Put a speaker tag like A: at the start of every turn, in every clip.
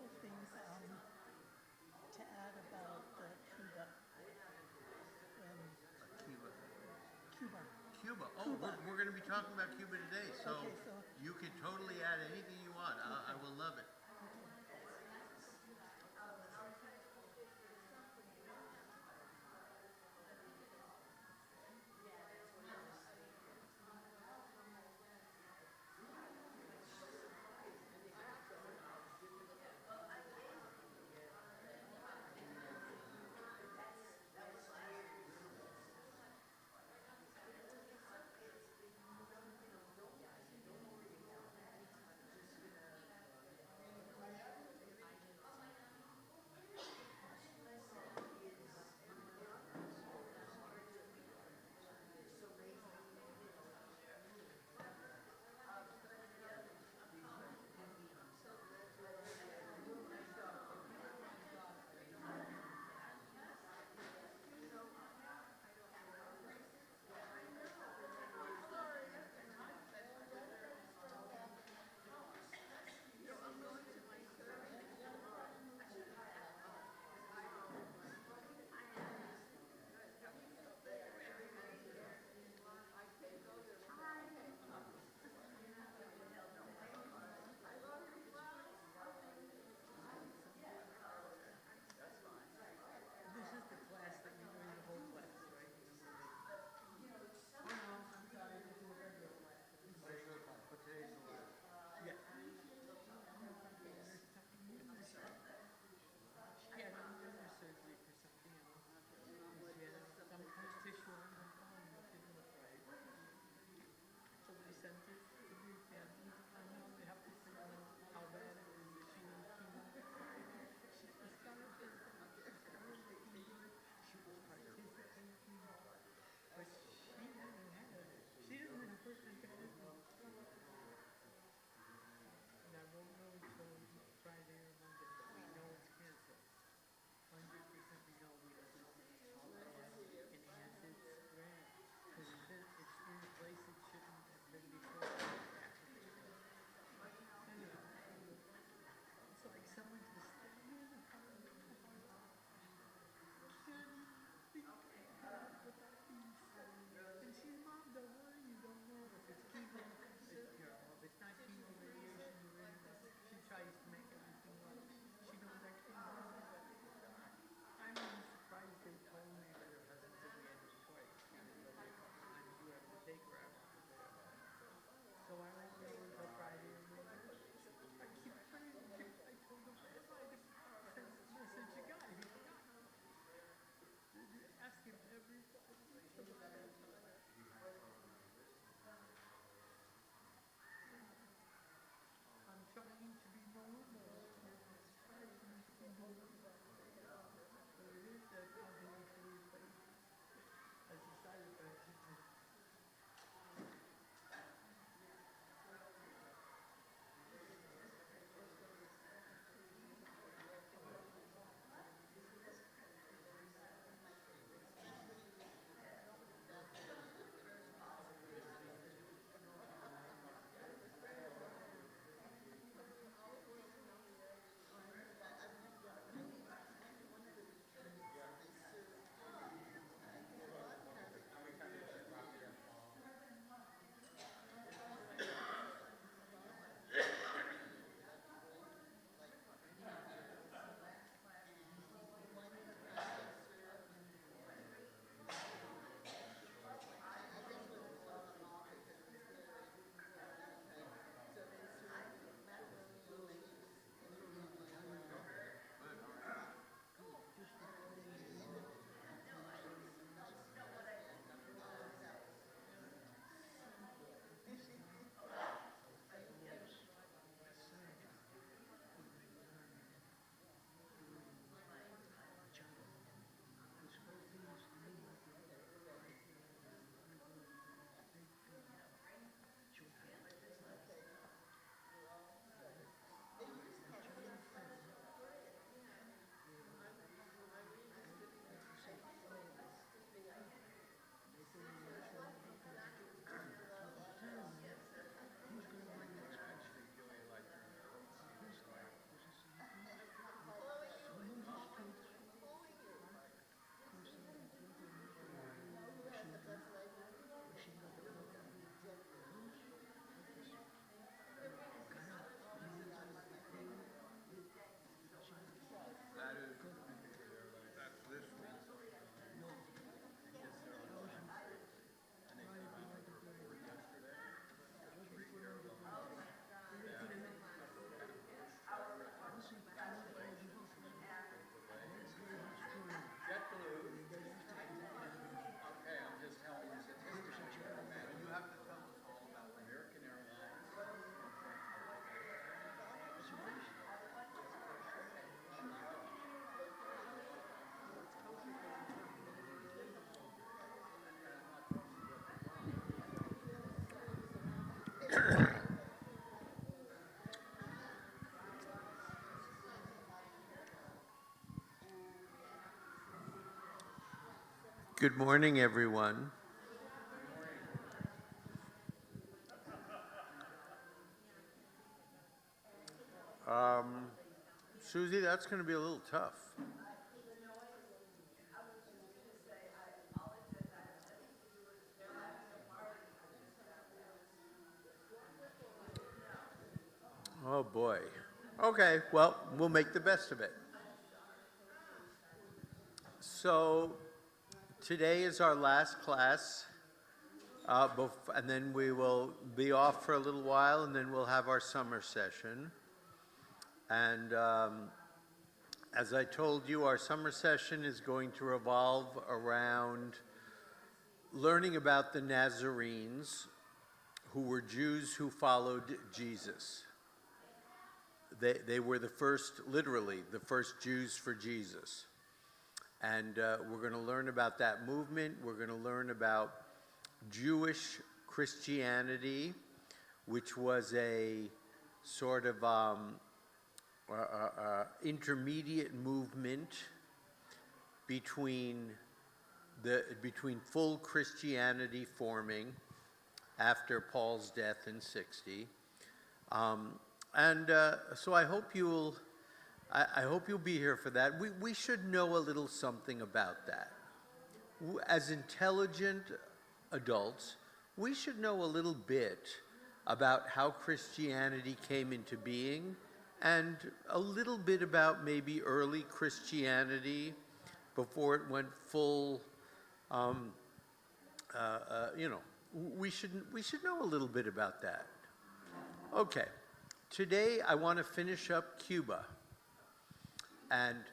A: couple things to add about Cuba when
B: Cuba.
A: Cuba.
B: Cuba. Oh,
A: Cuba.
B: we're going to be talking about Cuba today, so
A: Okay, so
B: you can totally add anything you want. I
A: okay,
B: will love it.
A: okay.
B: Good morning, everyone. Susie, that's going to be a little tough. Oh, boy. Okay, well, we'll make the best of it. So today is our last class, and then we will be off for a little while, and then we'll have our summer session. And as I told you, our summer session is going to revolve around learning about the Nazarenes, who were Jews who followed Jesus. They were the first, literally, the first Jews for Jesus. And we're going to learn about that movement. We're going to learn about Jewish Christianity, which was a sort of intermediate movement between full Christianity forming after Paul's death in 60. So I hope you'll be here for that. We should know a little something about that. As intelligent adults, we should know a little bit about how Christianity came into being and a little bit about maybe early Christianity before it went full, we should know a little bit about that. Okay, today I want to finish up Cuba. And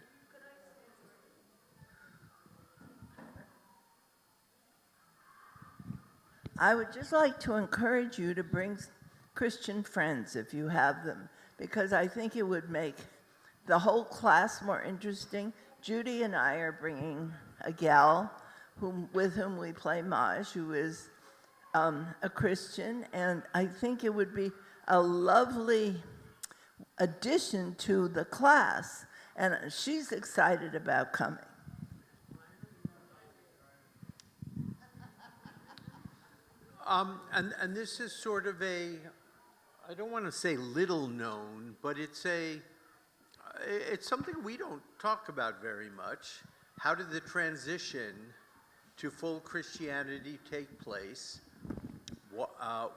C: I would just like to encourage you to bring Christian friends if you have them, because I think it would make the whole class more interesting. Judy and I are bringing a gal with whom we play Maj, who is a Christian, and I think it would be a lovely addition to the class, and she's excited about coming.
B: And this is sort of I don't want to say little known, but it's something we don't talk about very much. How did the transition to full Christianity take place?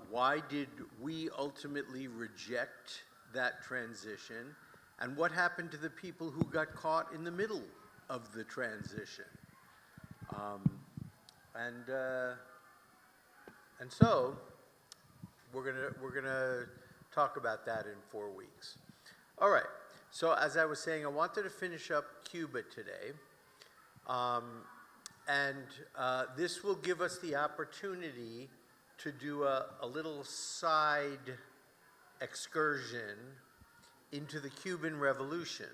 B: Why did we ultimately reject that transition? And what happened to the people who got caught in the middle of the transition? And so we're gonna talk about that in 4 weeks. All right. So as I was saying, I wanted to finish up Cuba today, this will give us the opportunity to do a little side excursion into the Cuban Revolution,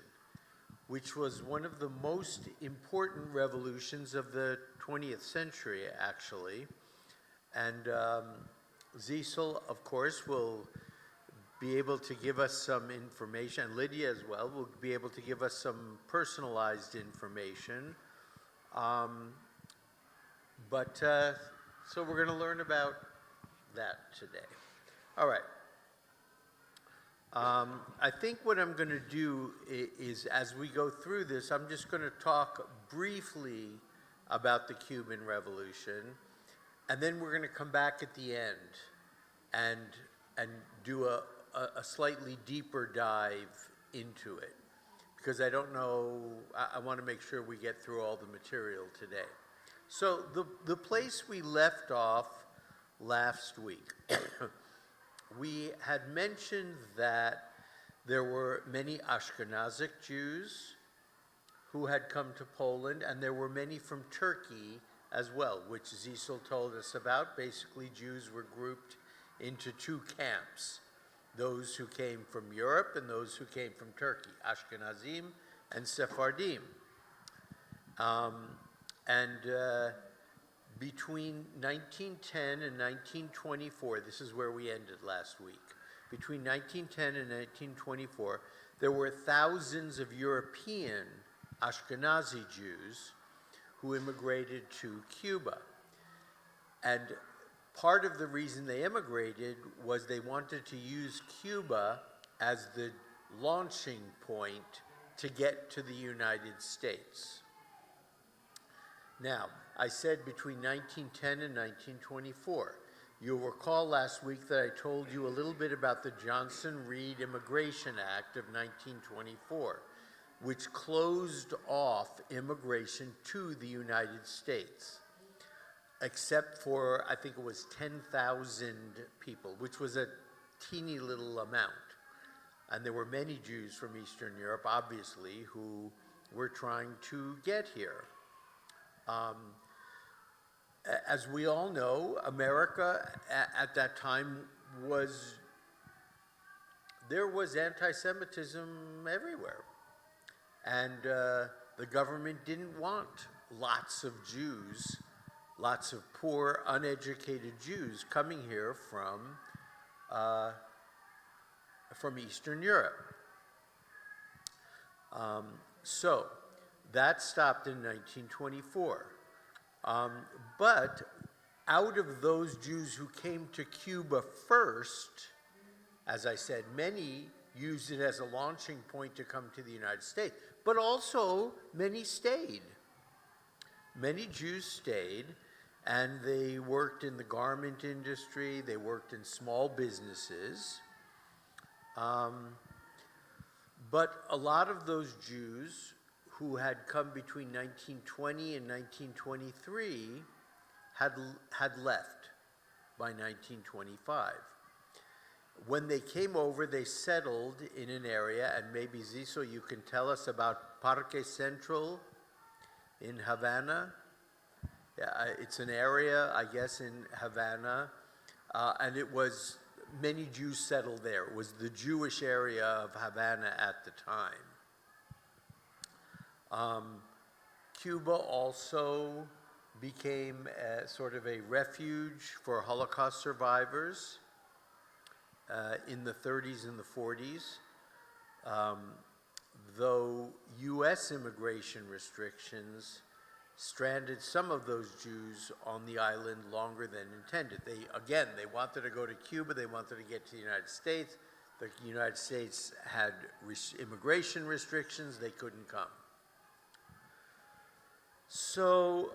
B: which was one of the most important revolutions of the 20th century, actually. And Cecil, of course, will be able to give us some information, and Lydia as well will be able to give us some personalized information. So we're going to learn about that today. All right. I think what I'm going to do is, as we go through this, I'm just going to talk briefly about the Cuban Revolution, and then we're going to come back at the end and do a slightly deeper dive into it, because I don't know, I want to make sure we get through all the material today. So the place we left off last week, we had mentioned that there were many Ashkenazic Jews who had come to Poland, and there were many from Turkey as well, which Cecil told us about. Basically, Jews were grouped into two camps, those who came from Europe and those who came from Turkey, Ashkenazim and Sephardim. Between 1910 and 1924, this is where we ended last week, between 1910 and 1924, there were thousands of European Ashkenazi Jews who immigrated to Cuba. And part of the reason they immigrated was they wanted to use Cuba as the launching point to get to the United States. Now, I said between 1910 and 1924. You'll recall last week that I told you a little bit about the Johnson-Reed Immigration Act of 1924, which closed off immigration to the United States, except for, I think it was 10,000 people, which was a teeny little amount. And there were many Jews from Eastern Europe, obviously, who were trying to get here. As we all know, America at that time there was anti-Semitism everywhere. And the government didn't want lots of Jews, lots of poor, uneducated Jews coming here from Eastern Europe. So that stopped in 1924. But out of those Jews who came to Cuba first, as I said, many used it as a launching point to come to the United States, but also many stayed. Many Jews stayed, and they worked in the garment industry, they worked in small businesses. But a lot of those Jews who had come between 1920 and 1923 had left by 1925. When they came over, they settled in an area, and maybe Ziso, you can tell us about Parque Central in Havana. It's an area, I guess, in Havana, and it was, many Jews settled there. It was the Jewish area of Havana at the time. Cuba also became sort of a refuge for Holocaust survivors in the 30s and the 40s, though U.S. immigration restrictions stranded some of those Jews on the island longer than intended. They wanted to go to Cuba, they wanted to get to the United States. The United States had immigration restrictions, they couldn't come. So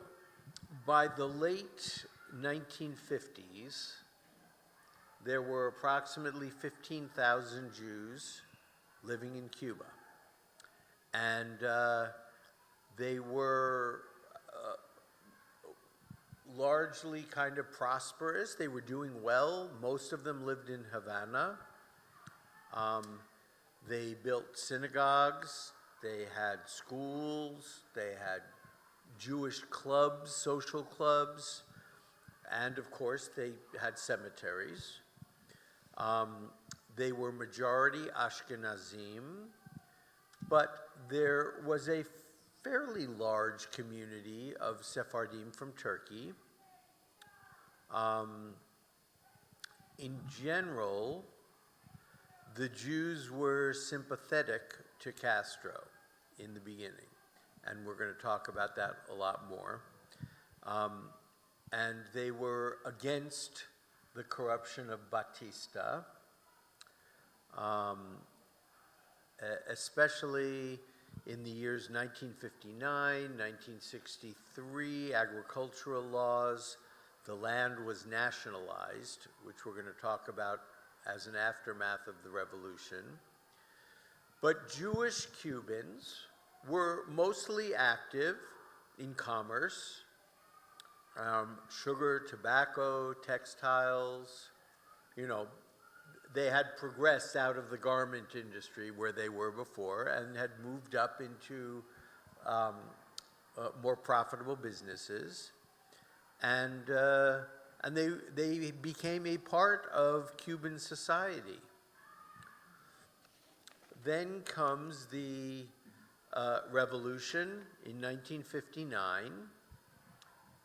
B: by the late 1950s, there were approximately 15,000 Jews living in Cuba. And they were largely kind of prosperous. They were doing well. Most of them lived in Havana. They built synagogues. They had schools. They had Jewish clubs, social clubs, and of course they had cemeteries. They were majority Ashkenazim, but there was a fairly large community of Sephardim from Turkey. In general, the Jews were sympathetic to Castro in the beginning, and we're going to talk about that a lot more. And they were against the corruption of Batista, especially in the years 1959, 1963, agricultural laws. The land was nationalized, which we're going to talk about as an aftermath of the revolution. But Jewish Cubans were mostly active in commerce, sugar, tobacco, textiles. You know, they had progressed out of the garment industry where they were before and had moved up into more profitable businesses. And they became a part of Cuban society. Then comes the revolution in 1959,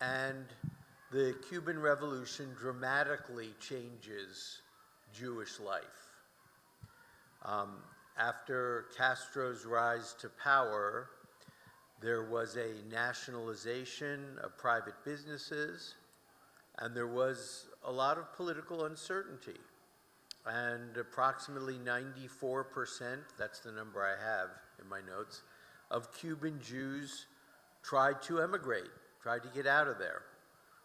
B: and the Cuban Revolution dramatically changes Jewish life. After Castro's rise to power, There was a nationalization of private businesses, and there was a lot of political uncertainty. And approximately 94%, that's the number I have in my notes, of Cuban Jews tried to emigrate, tried to get out of there,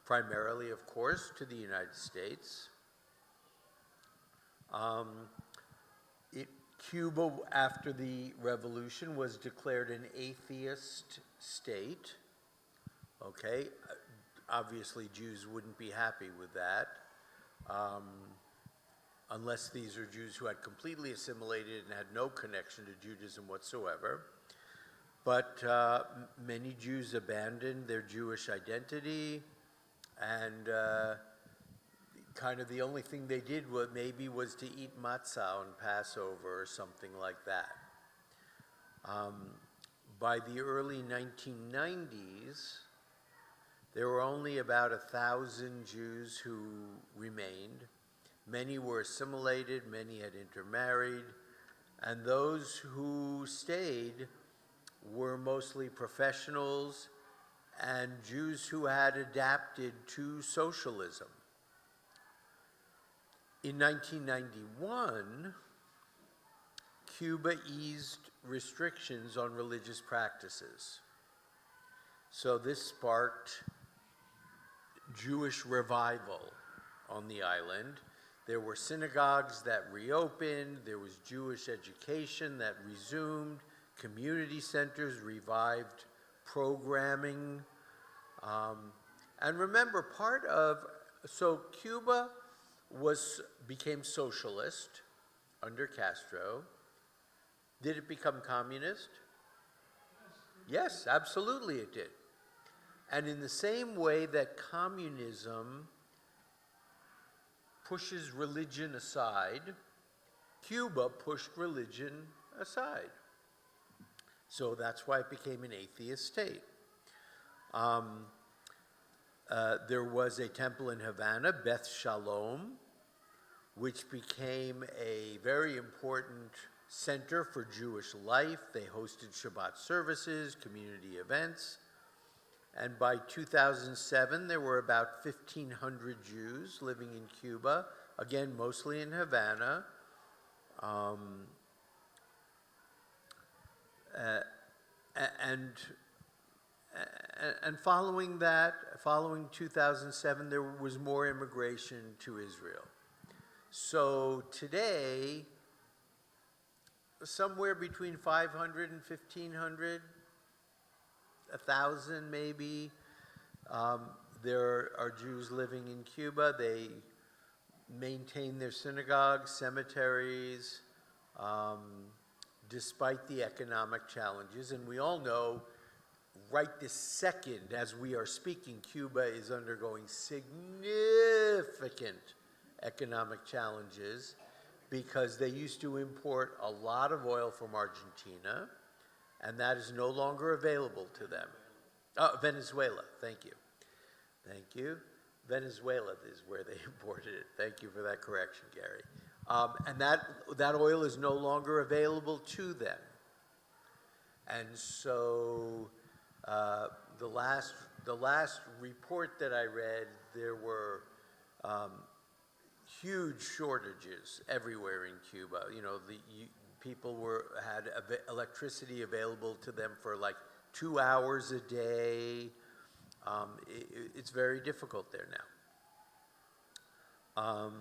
B: primarily, of course, to the United States. Cuba, after the revolution, was declared an atheist state. Okay, obviously Jews wouldn't be happy with that, unless these are Jews who had completely assimilated and had no connection to Judaism whatsoever. But many Jews abandoned their Jewish identity, and kind of the only thing they did was to eat matzah on Passover or something like that. By the early 1990s, there were only about 1,000 Jews who remained. Many were assimilated, many had intermarried, and those who stayed were mostly professionals and Jews who had adapted to socialism. In 1991, Cuba eased restrictions on religious practices. So this sparked Jewish revival on the island. There were synagogues that reopened, there was Jewish education that resumed, community centers revived programming. And remember, so Cuba became socialist under Castro. Did it become communist? Yes, absolutely it did. And in the same way that communism pushes religion aside, Cuba pushed religion aside. So that's why it became an atheist state. There was a temple in Havana, Beth Shalom, which became a very important center for Jewish life. They hosted Shabbat services, community events. And by 2007, there were about 1,500 Jews living in Cuba, again, mostly in Havana. And following 2007, there was more immigration to Israel. So today, somewhere between 500 and 1,500, 1,000 maybe, there are Jews living in Cuba. They maintain their synagogues, cemeteries, despite the economic challenges. And we all know, right this second, as we are speaking, Cuba is undergoing significant economic challenges because they used to import a lot of oil from Argentina, and that is no longer available to them. Venezuela, thank you. Thank you. Venezuela is where they imported it. Thank you for that correction, Gary. And that oil is no longer available to them. And so the last report that I read, there were huge shortages everywhere in Cuba. You know, people had electricity available to them for like 2 hours a day. It's very difficult there now.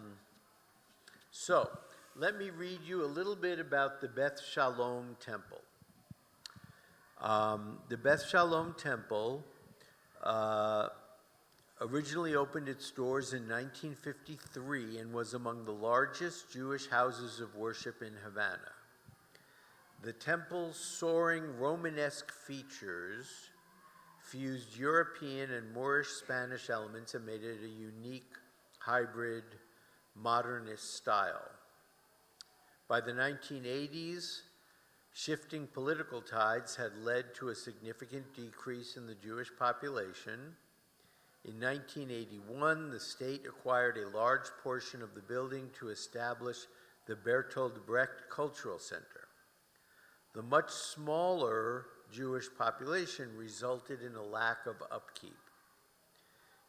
B: So let me read you a little bit about the Beth Shalom Temple. The Beth Shalom Temple originally opened its doors in 1953 and was among the largest Jewish houses of worship in Havana. The temple's soaring Romanesque features fused European and Moorish Spanish elements and made it a unique hybrid modernist style. By the 1980s, shifting political tides had led to a significant decrease in the Jewish population. In 1981, the state acquired a large portion of the building to establish the Bertolt Brecht Cultural Center. The much smaller Jewish population resulted in a lack of upkeep.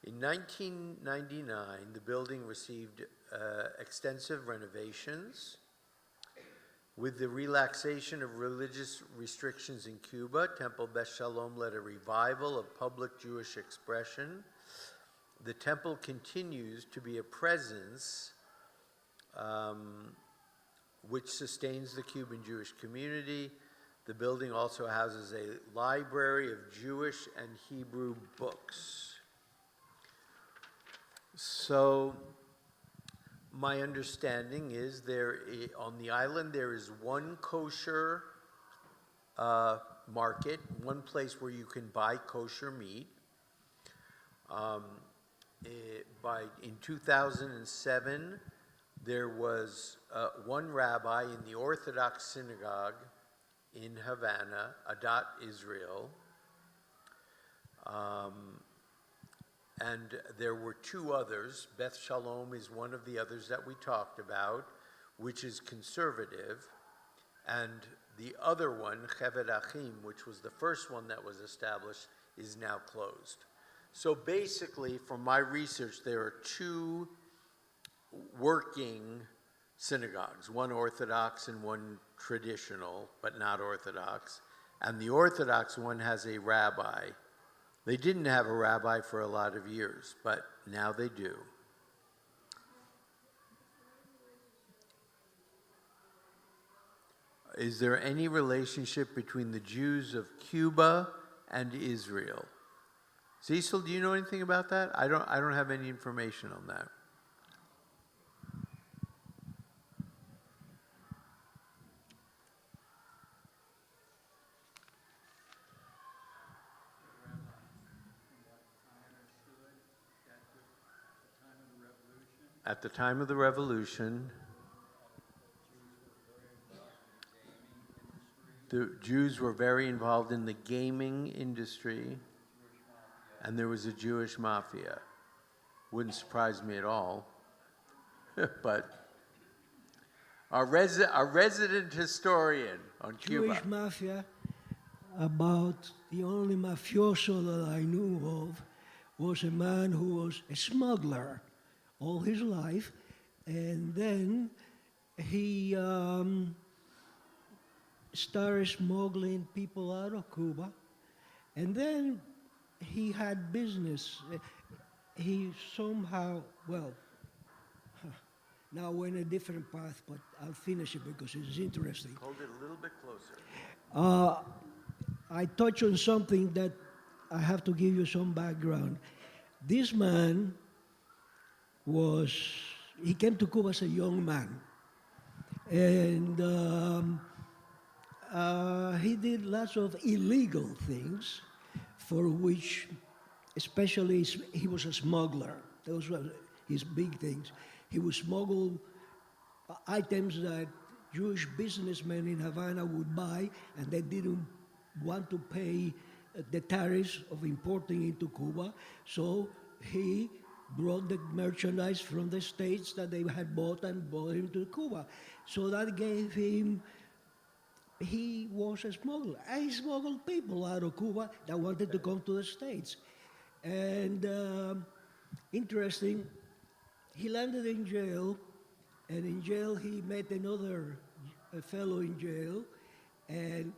B: In 1999, the building received extensive renovations. With the relaxation of religious restrictions in Cuba, Temple Beth Shalom led a revival of public Jewish expression. The temple continues to be a presence which sustains the Cuban Jewish community. The building also houses a library of Jewish and Hebrew books. So, my understanding is on the island there is one kosher market, one place where you can buy kosher meat. In 2007, there was one rabbi in the Orthodox synagogue in Havana, Adat Israel, and there were two others. Beth Shalom is one of the others that we talked about, which is conservative, and the other one, Cheved Achim, which was the first one that was established, is now closed. So basically, from my research, there are two working synagogues, one Orthodox and one traditional, but not Orthodox. And the Orthodox one has a rabbi. They didn't have a rabbi for a lot of years, but now they do. Is there any relationship between the Jews of Cuba and Israel? Cecil, do you know anything about that? I don't have any information on that. At the time of the revolution, the Jews were very involved in the gaming industry, and there was a Jewish mafia. Wouldn't surprise me at all. But our resident historian on Cuba.
D: Jewish mafia, about the only mafioso that I knew of was a man who was a smuggler all his life, and then he started smuggling people out of Cuba, and then he had business. He somehow, now we're in a different path, but I'll finish it because it's interesting.
B: Hold it a little bit closer.
D: I touch on something that I have to give you some background. This man he came to Cuba as a young man, and he did lots of illegal things for which, especially, he was a smuggler. Those were his big things. He would smuggle items that Jewish businessmen in Havana would buy, and they didn't want to pay the tariffs of importing into Cuba, so he brought the merchandise from the States that they had bought and brought into Cuba. So that gave him, he was a smuggler. And he smuggled people out of Cuba that wanted to come to the States. And interesting, he landed in jail, and in jail he met a fellow in jail,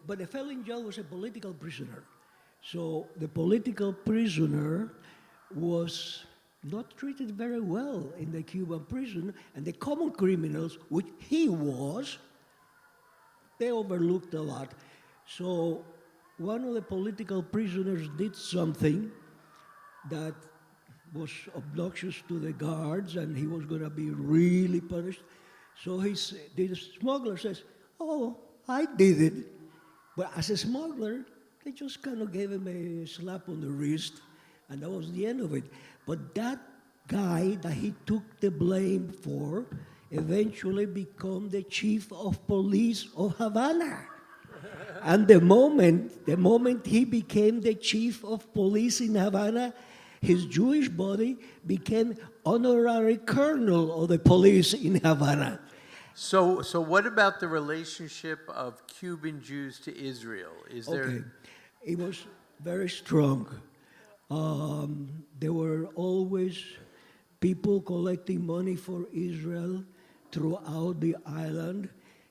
D: but the fellow in jail was a political prisoner. So the political prisoner was not treated very well in the Cuban prison, and the common criminals, which he was, they overlooked a lot. So one of the political prisoners did something that was obnoxious to the guards, and he was going to be really punished. So the smuggler says, "Oh, I did it." But as a smuggler, they just kind of gave him a slap on the wrist, and that was the end of it. But that guy that he took the blame for eventually became the chief of police of Havana. And the moment he became the chief of police in Havana, his Jewish body became honorary colonel of the police in Havana.
B: So what about the relationship of Cuban Jews to Israel? Is there?
D: Okay, it was very strong. There were always people collecting money for Israel throughout the island.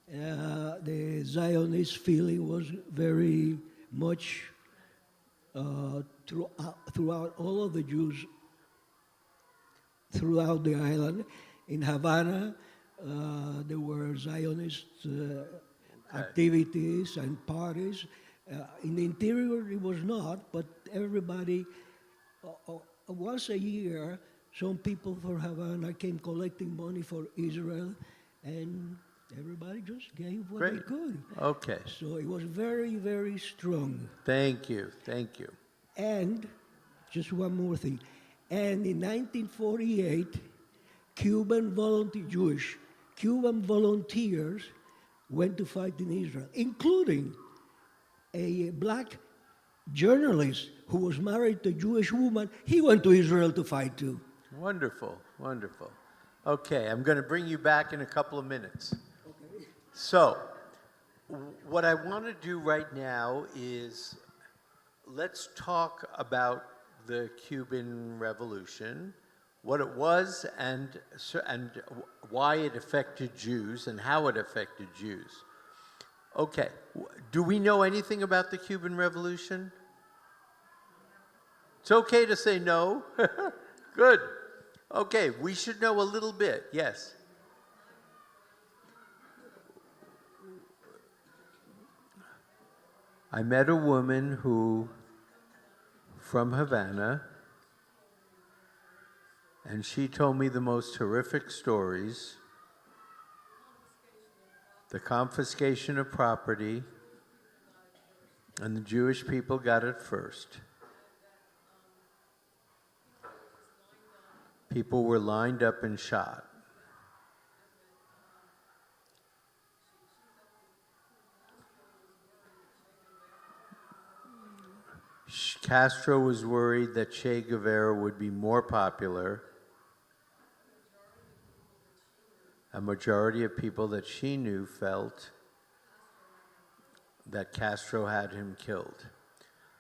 D: The Zionist feeling was very much throughout all of the Jews throughout the island. In Havana, there were Zionist activities and parties. In the interior, it was not, but everybody, once a year, some people from Havana came collecting money for Israel, and everybody just gave what they
B: Great.
D: could.
B: Okay.
D: So it was very, very strong.
B: Thank you. Thank you.
D: And just one more thing. And in 1948, Cuban volunteers went to fight in Israel, including a black journalist who was married to a Jewish woman. He went to Israel to fight too.
B: Wonderful. Wonderful. Okay, I'm going to bring you back in a couple of minutes. So, what I want to do right now is let's talk about the Cuban Revolution, what it was, and why it affected Jews and how it affected Jews. Okay, do we know anything about the Cuban Revolution? It's okay to say no. Good. Okay, we should know a little bit. Yes. I met a woman from Havana, and she told me the most horrific stories. The confiscation of property, and the Jewish people got it first. People were lined up and shot. Castro was worried that Che Guevara would be more popular. A majority of people that she knew felt that Castro had him killed.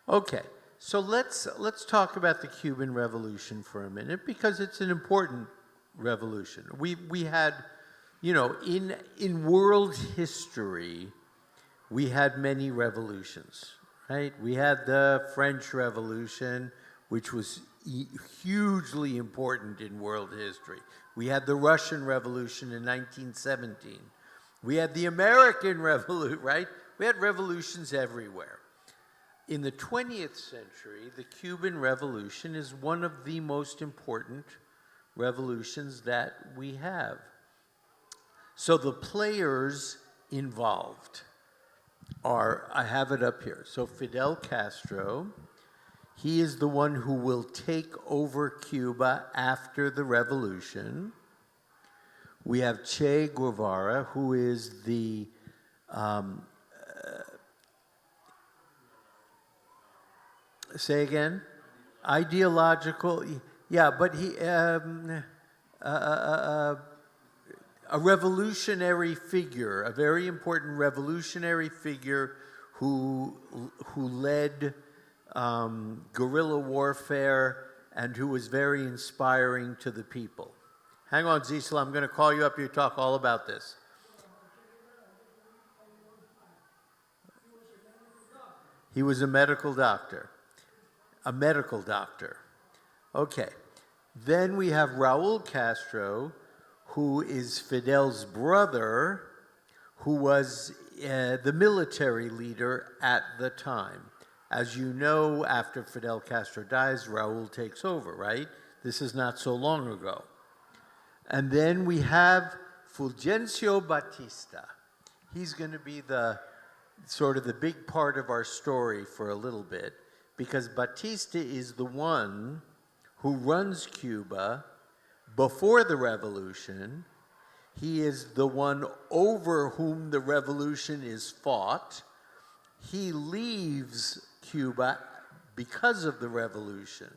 B: Okay, so let's talk about the Cuban Revolution for a minute, because it's an important revolution. We had, in world history, we had many revolutions, right? We had the French Revolution, which was hugely important in world history. We had the Russian Revolution in 1917. We had the American Revolution, right? We had revolutions everywhere. In the 20th century, the Cuban Revolution is one of the most important revolutions that we have. So the players involved are, I have it up here. So Fidel Castro, he is the one who will take over Cuba after the revolution. We have Che Guevara, who is the say again? Ideological, yeah, but he a revolutionary figure, a very important revolutionary figure who led guerrilla warfare and who was very inspiring to the people. Hang on, Zisla, I'm going to call you up here to talk all about this. He was a medical doctor. A medical doctor. Okay. Then we have Raul Castro, who is Fidel's brother, who was the military leader at the time. As you know, after Fidel Castro dies, Raul takes over, right? This is not so long ago. And then we have Fulgencio Batista. He's going to be the sort of the big part of our story for a little bit, because Batista is the one who runs Cuba before the revolution. He is the one over whom the revolution is fought. He leaves Cuba because of the revolution.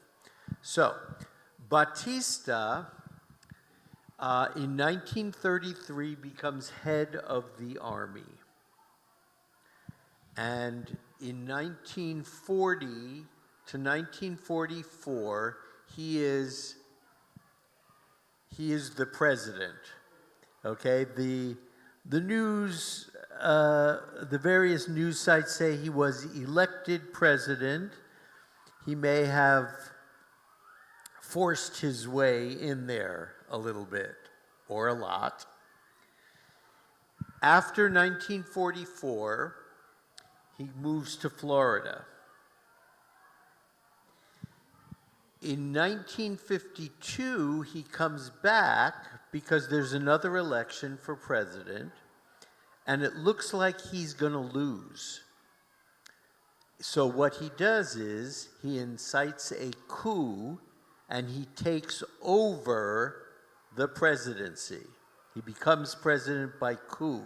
B: So, Batista In 1933 becomes head of the army. And in 1940 to 1944, he is the president. Okay, the news, the various news sites say he was elected president. He may have forced his way in there a little bit, or a lot. After 1944, he moves to Florida. In 1952, he comes back because there's another election for president, and it looks like he's going to lose. So what he does is he incites a coup, and he takes over the presidency. He becomes president by coup.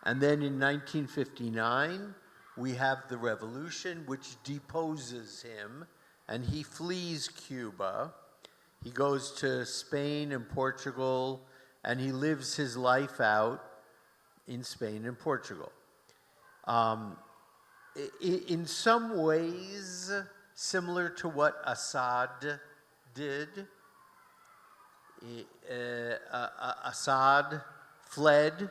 B: And then in 1959, we have the revolution, which deposes him, and he flees Cuba. He goes to Spain and Portugal, and he lives his life out in Spain and Portugal. In some ways, similar to what Assad did. Assad fled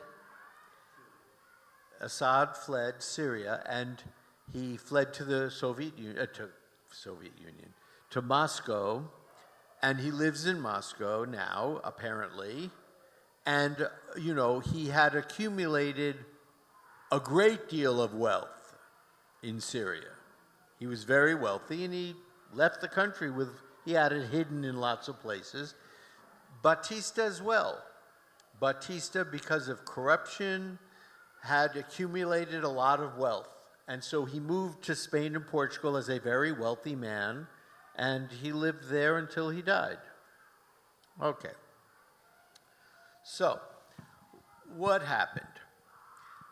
B: Syria, and he fled to the Soviet Union, to Moscow, and he lives in Moscow now, apparently. And, you know, he had accumulated a great deal of wealth in Syria. He was very wealthy, and he left the country with, he had it hidden in lots of places. Batista as well. Batista, because of corruption, had accumulated a lot of wealth. And so he moved to Spain and Portugal as a very wealthy man, and he lived there until he died. Okay. So, what happened?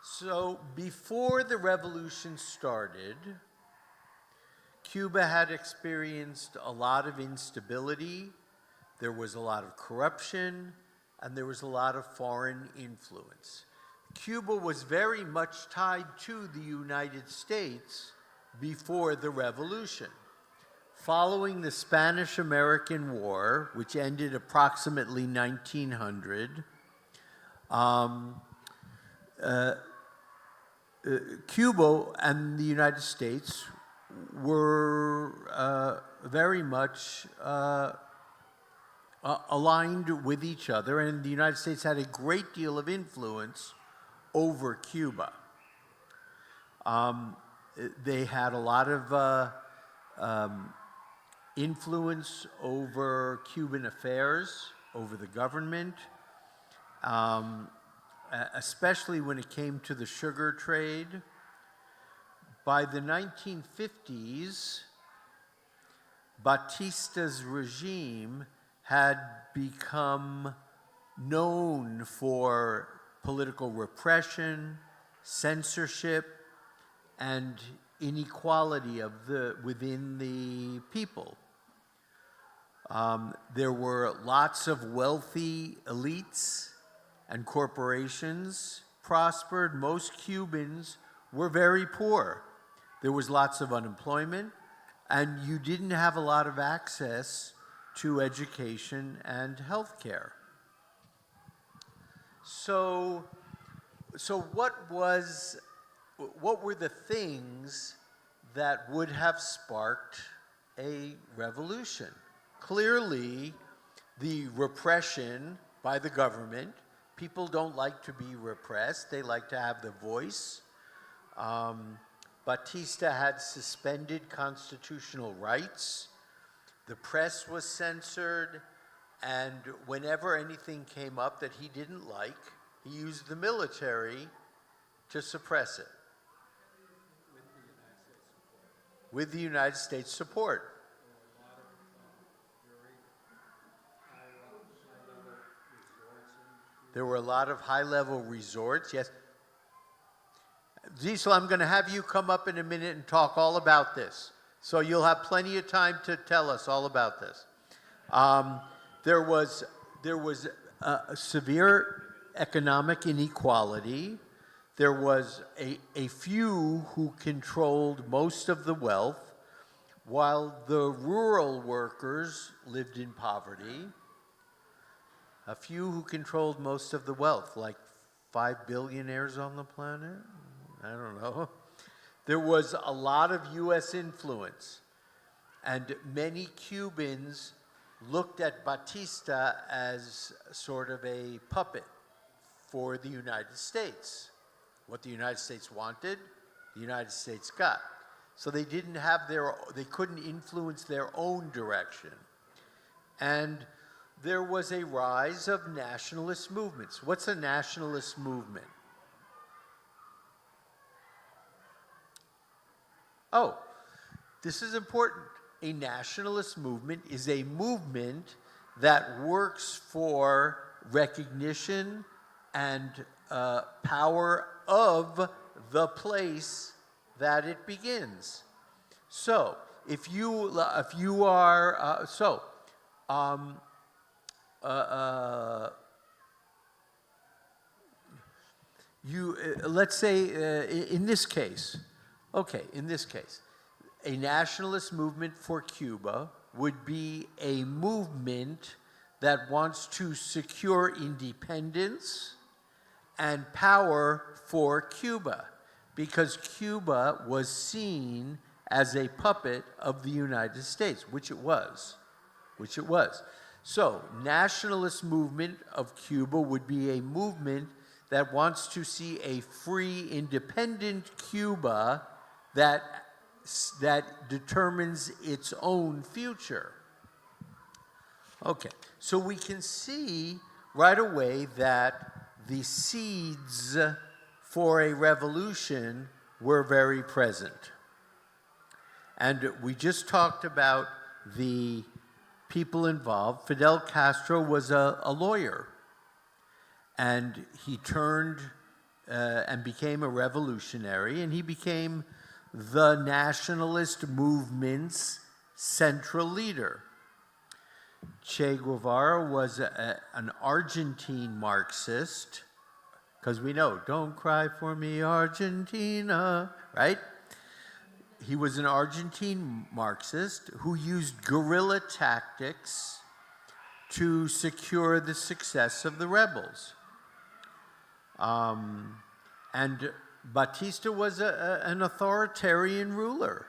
B: So, before the revolution started, Cuba had experienced a lot of instability, there was a lot of corruption, and there was a lot of foreign influence. Cuba was very much tied to the United States before the revolution. Following the Spanish-American War, which ended approximately 1900, Cuba and the United States were very much aligned with each other, and the United States had a great deal of influence over Cuba. They had a lot of influence over Cuban affairs, over the government, especially when it came to the sugar trade. By the 1950s, Batista's regime had become known for political repression, censorship, and inequality within the people. There were lots of wealthy elites and corporations prospered. Most Cubans were very poor. There was lots of unemployment, and you didn't have a lot of access to education and health care. So what were the things that would have sparked a revolution? Clearly, the repression by the government. People don't like to be repressed. They like to have the voice. Batista had suspended constitutional rights. The press was censored. And whenever anything came up that he didn't like, he used the military to suppress it. With the United States support. There were a lot of high-level resorts, yes. Zisel, I'm going to have you come up in a minute and talk all about this. So you'll have plenty of time to tell us all about this. There was there was a severe economic inequality. There was a few who controlled most of the wealth, while the rural workers lived in poverty. A few who controlled most of the wealth, like 5 billionaires on the planet? I don't know. There was a lot of US influence, and many Cubans looked at Batista as sort of a puppet for the United States. What the United States wanted, the United States got. So they they couldn't influence their own direction. And there was a rise of nationalist movements. What's a nationalist movement? Oh, this is important. A nationalist movement is a movement that works for recognition and power of the place that it begins. So, if you are let's say in this case, a nationalist movement for Cuba would be a movement that wants to secure independence and power for Cuba, because Cuba was seen as a puppet of the United States, which it was. So, nationalist movement of Cuba would be a movement that wants to see a free, independent Cuba that determines its own future. Okay, so we can see right away that the seeds for a revolution were very present. And we just talked about the people involved. Fidel Castro was a lawyer, and he turned and became a revolutionary, and he became the nationalist movement's central leader. Che Guevara was an Argentine Marxist, because we know, don't cry for me, Argentina, right? He was an Argentine Marxist who used guerrilla tactics to secure the success of the rebels. And Batista was an authoritarian ruler.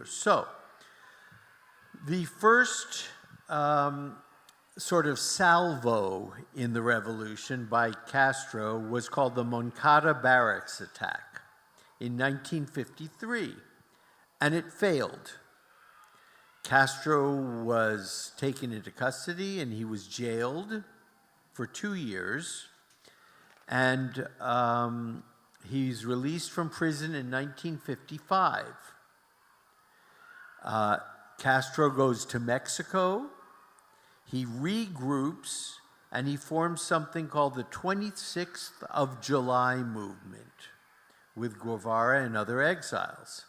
B: So, the first sort of salvo in the revolution by Castro was called the Moncada Barracks attack in 1953, and it failed. Castro was taken into custody and he was jailed for 2 years, and he's released from prison in 1955. Castro goes to Mexico, he regroups, and he forms something called the 26th of July movement with Guevara and other exiles.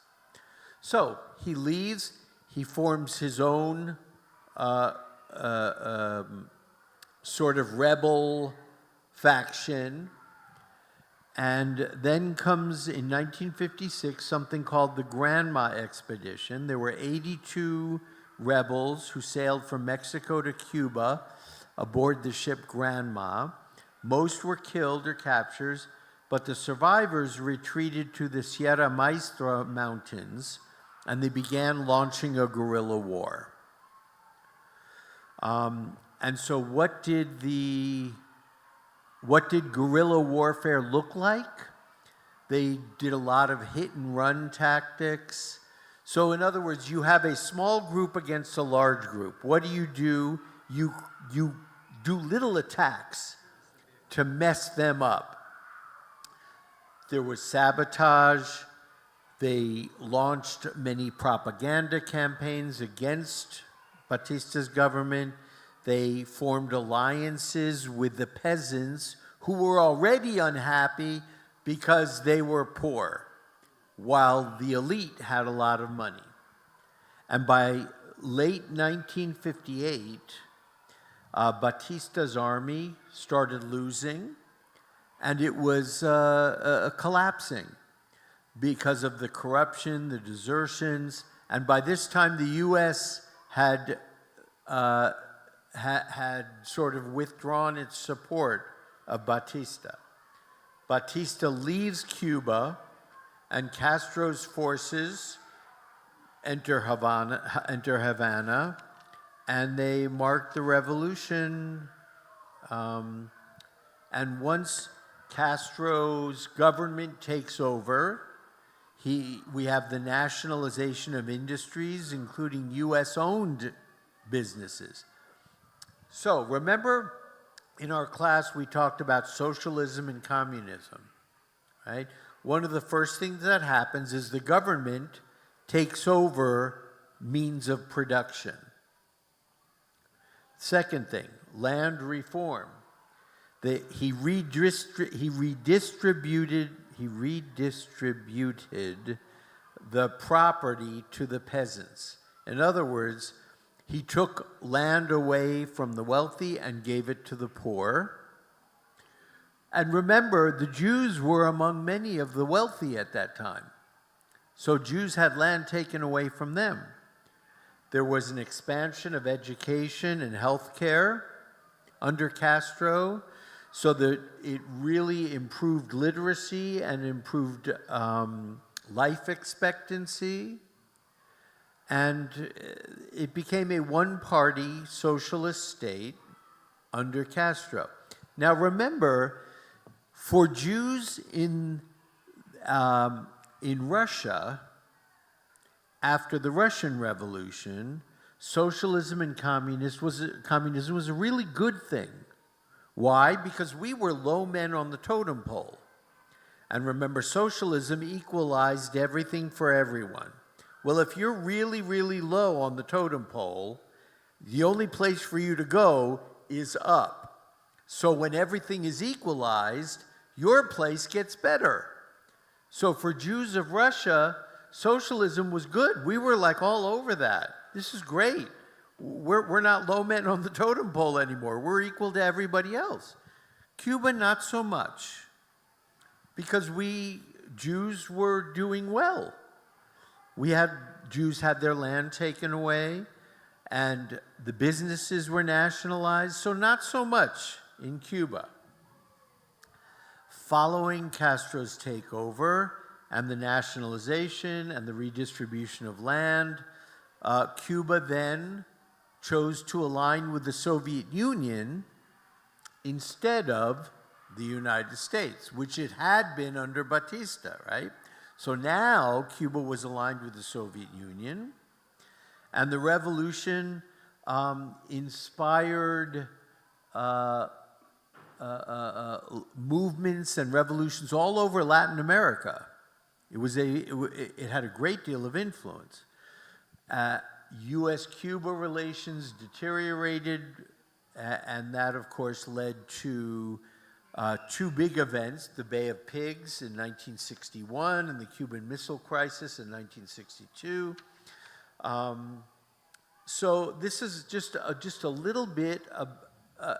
B: So he leaves, he forms his own sort of rebel faction, and then comes in 1956 something called the Granma Expedition. There were 82 rebels who sailed from Mexico to Cuba aboard the ship Granma. Most were killed or captured, but the survivors retreated to the Sierra Maestra Mountains, and they began launching a guerrilla war. And so what did guerrilla warfare look like? They did a lot of hit-and-run tactics. So in other words, you have a small group against a large group. What do? You do little attacks to mess them up. There was sabotage. They launched many propaganda campaigns against Batista's government. They formed alliances with the peasants who were already unhappy because they were poor, while the elite had a lot of money. And by late 1958, Batista's army started losing, and it was collapsing because of the corruption, the desertions, and by this time the U.S. had sort of withdrawn its support of Batista. Batista leaves Cuba, and Castro's forces enter Havana, and they mark the revolution. And once Castro's government takes over, we have the nationalization of industries, including U.S.-owned businesses. So remember, in our class, we talked about socialism and communism, right? One of the first things that happens is the government takes over means of production. Second thing, land reform. He redistributed the property to the peasants. In other words, he took land away from the wealthy and gave it to the poor. And remember, the Jews were among many of the wealthy at that time. So Jews had land taken away from them. There was an expansion of education and health care under Castro, so that it really improved literacy and improved life expectancy. And it became a one-party socialist state under Castro. Now remember, for Jews in Russia, after the Russian Revolution, socialism and communism was a really good thing. Why? Because we were low men on the totem pole. And remember, socialism equalized everything for everyone. Well, if you're really, really low on the totem pole, the only place for you to go is up. So when everything is equalized, your place gets better. So for Jews of Russia, socialism was good. We were like all over that. This is great. We're not low men on the totem pole anymore. We're equal to everybody else. Cuba, not so much, because Jews were doing well. Jews had their land taken away, and the businesses were nationalized, so not so much in Cuba. Following Castro's takeover and the nationalization and the redistribution of land, Cuba then chose to align with the Soviet Union instead of the United States, which it had been under Batista, right? So now Cuba was aligned with the Soviet Union, and the revolution inspired movements and revolutions all over Latin America. It had a great deal of influence. U.S.-Cuba relations deteriorated, and that, of course, led to two big events, the Bay of Pigs in 1961 and the Cuban Missile Crisis in 1962. So this is just a little bit of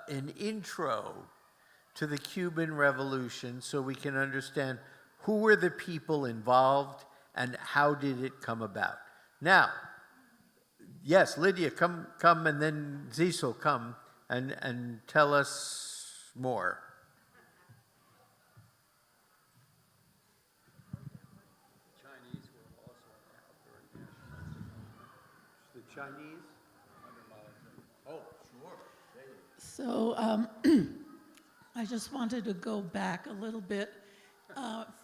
B: an intro to the Cuban Revolution so we can understand who were the people involved and how did it come about. Now, yes, Lydia, come, and then Cecil, come and tell us more.
E: Chinese were also out during
B: The Chinese? Oh, sure.
A: So I just wanted to go back a little bit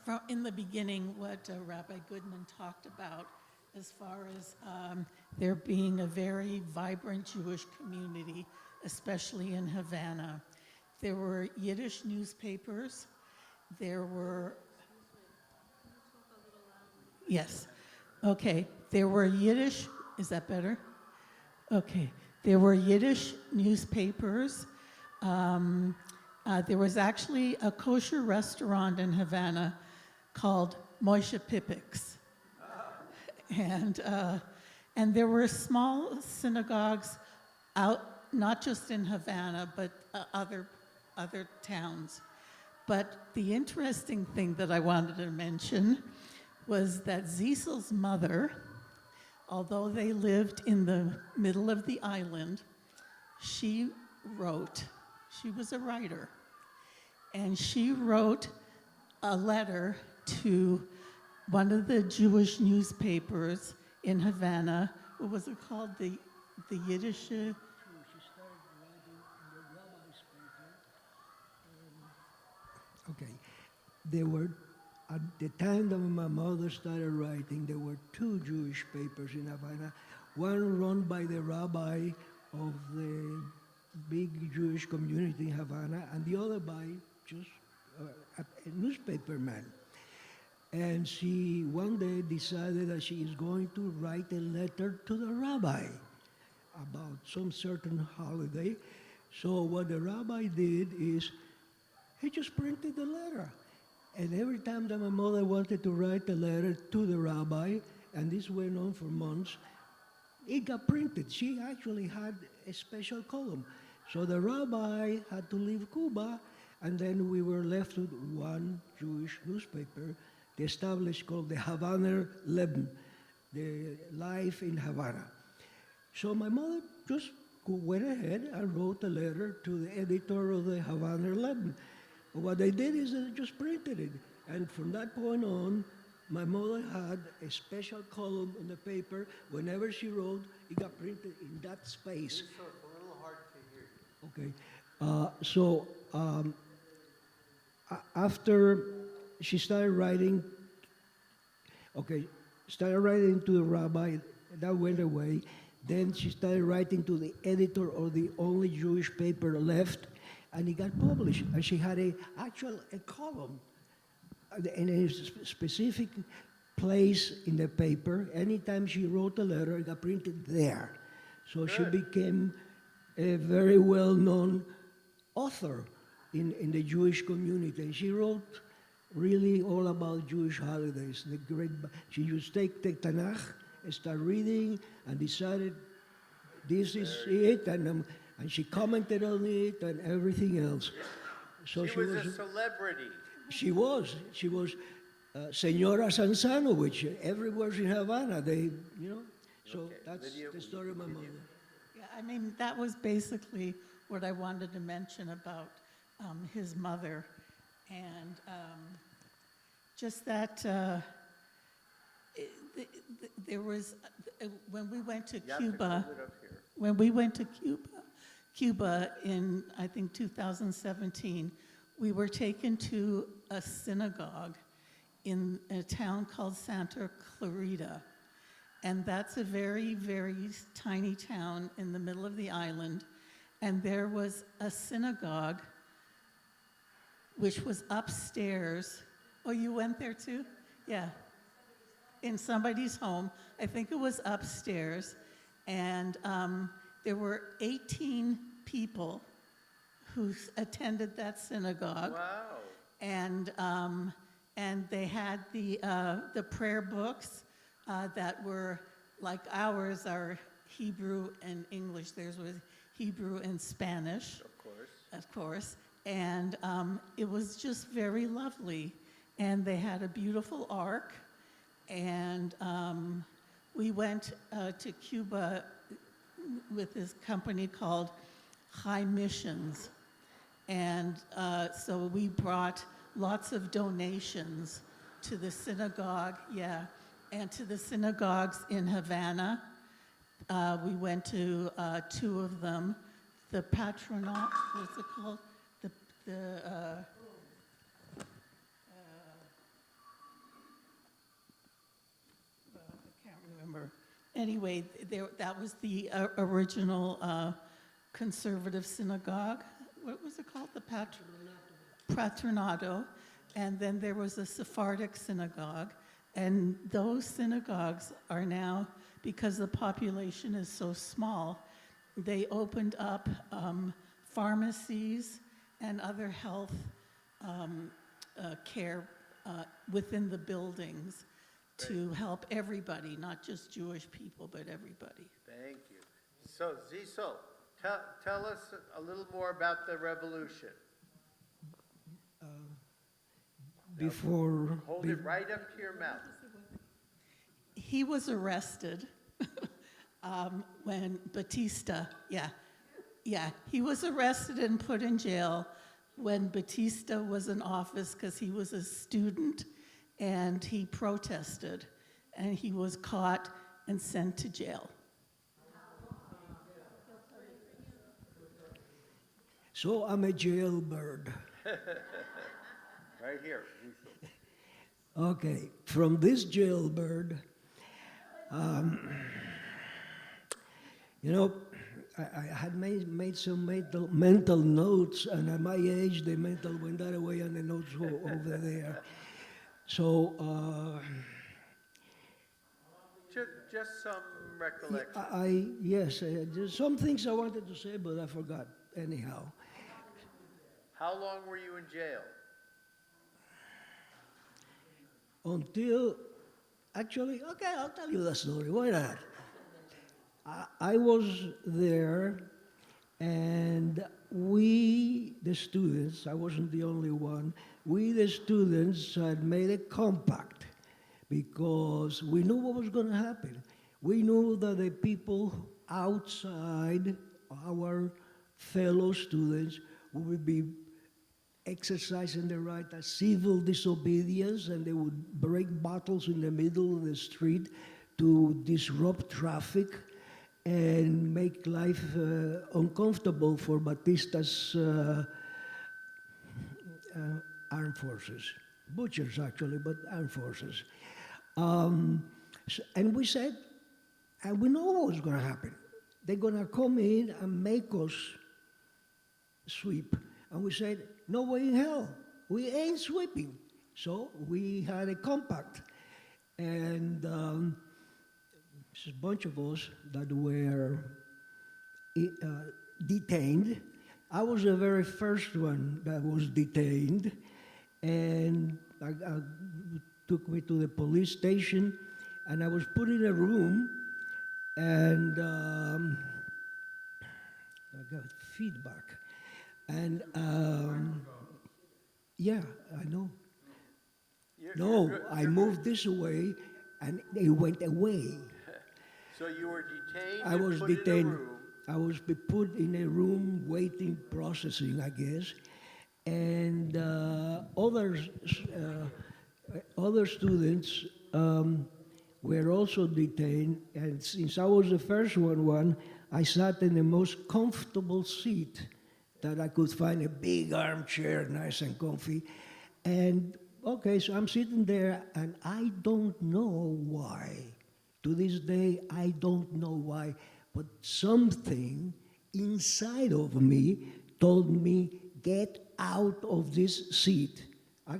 A: from in the beginning what Rabbi Goodman talked about as far as there being a very vibrant Jewish community, especially in Havana. There were Yiddish newspapers. There were... Yes. Okay. There were Yiddish... Is that better? Okay. There were Yiddish newspapers. There was actually a kosher restaurant in Havana called Moshe Pipik's. And there were small synagogues not just in Havana, but other towns. But the interesting thing that I wanted to mention was that Cecil's mother, although they lived in the middle of the island, she was a writer, and she wrote a letter to one of the Jewish newspapers in Havana. What was it called? The Yiddish.
D: She started writing in the rabbi's paper. Okay, there were, at the time that my mother started writing, there were two Jewish papers in Havana, one run by the rabbi of the big Jewish community in Havana, and the other by just a newspaper man. And she one day decided that she is going to write a letter to the rabbi about some certain holiday. So what the rabbi did is he just printed the letter. And every time that my mother wanted to write a letter to the rabbi, and this went on for months, it got printed. She actually had a special column. So the rabbi had to leave Cuba, and then we were left with one Jewish newspaper, the established called the Havana Leben, the Life in Havana. So my mother just went ahead and wrote a letter to the editor of the Havana Leben. What they did is they just printed it. And from that point on, my mother had a special column in the paper. Whenever she wrote, it got printed in that space.
B: So it's a little hard to hear you.
D: Okay. After she started writing, started writing to the rabbi, that went away. Then she started writing to the editor of the only Jewish paper left, and it got published. And she had a column in a specific place in the paper. Anytime she wrote a letter, it got printed there. So she became a very well-known author in the Jewish community. And she wrote really all about Jewish holidays. She used to take the Tanakh and start reading and decided this is it, and she commented on it and everything else. So
B: She was a celebrity.
D: She was Senora Sansano, which everywhere in Havana, so
B: Okay,
D: that's
B: Lydia,
D: the
B: will
D: story
B: you
D: of my
B: continue?
D: mother.
A: Yeah, I mean, that was basically what I wanted to mention about his mother. And just that there was, when we went to
B: You have to
A: Cuba,
B: hold it up here.
A: when we went to Cuba in, I think, 2017, we were taken to a synagogue in a town called Santa Clarita. And that's a very, very tiny town in the middle of the island. And there was a synagogue which was upstairs. Oh, you went there too? Yeah. In somebody's home. I think it was upstairs. And there were 18 people who attended that synagogue.
B: Wow.
A: And they had the prayer books that were like ours are Hebrew and English. Theirs was Hebrew and Spanish, of course. And it was just very lovely. And they had a beautiful ark. And we went to Cuba with this company called High Missions. And so we brought lots of donations to the synagogue, and to the synagogues in Havana. We went to two of them. The Patronat, what's it called? I can't remember. Anyway, that was the original conservative synagogue. What was it called? The Patronato. And then there was a Sephardic synagogue. And those synagogues are now, because the population is so small, they opened up pharmacies and other health care within the buildings to help everybody, not just Jewish people, but everybody.
B: Thank you. So, Zisel, Tell us a little more about the revolution.
D: Before,
B: Hold it right up to your mouth.
A: He was arrested when Batista, he was arrested and put in jail when Batista was in office because he was a student and he protested, and he was caught and sent to jail.
D: so I'm a jailbird.
B: Right here.
D: Okay, from this jailbird, you know, I had made some mental notes, and at my age, the mental went that away, and the notes were over there. So
B: Just some recollection.
D: yes, there's some things I wanted to say, but I forgot. Anyhow,
B: How long were you in jail?
D: until actually, okay, I'll tell you the story. Why not? I was there, and we, the students, I wasn't the only one, we, the students, had made a compact because we knew what was going to happen. We knew that the people outside, our fellow students, would be exercising the right of civil disobedience, and they would break bottles in the middle of the street to disrupt traffic and make life uncomfortable for Batista's armed forces. Butchers, actually, but armed forces. And we said, and we know what was going to happen. They're going to come in and make us sweep. And we said, no way in hell, we ain't sweeping. So we had a compact. And there's a bunch of us that were detained. I was the very first one that was detained. And I took me to the police station, and I was put in a room, and I got feedback. And yeah, I know. No, I moved this away, and it went away.
B: So you were detained
D: I
B: and
D: was
B: put in a
D: detained.
B: room.
D: I was put in a room waiting, processing, I guess. And other students were also detained. And since I was the first one, I sat in the most comfortable seat that I could find, a big armchair, nice and comfy. And okay, so I'm sitting there, and I don't know why. To this day, I don't know why, but something inside of me told me, get out of this seat.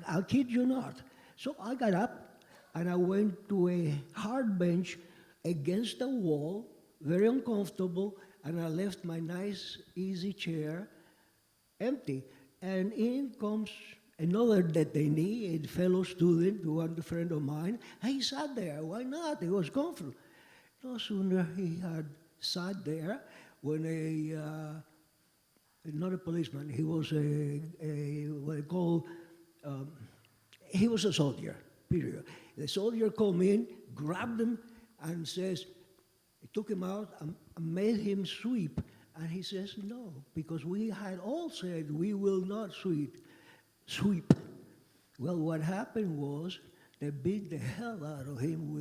D: I'll kid you not. So I got up, and I went to a hard bench against the wall, very uncomfortable, and I left my nice, easy chair empty. And in comes another detainee, a fellow student, who was a friend of mine. He sat there. Why not? He was comfortable. No sooner he had sat there when not a policeman, he was what they call, he was a soldier, period. The soldier come in, grabbed him, and says, he took him out and made him sweep. And he says, no, because we had all said we will not sweep. Well, what happened was they beat the hell out of him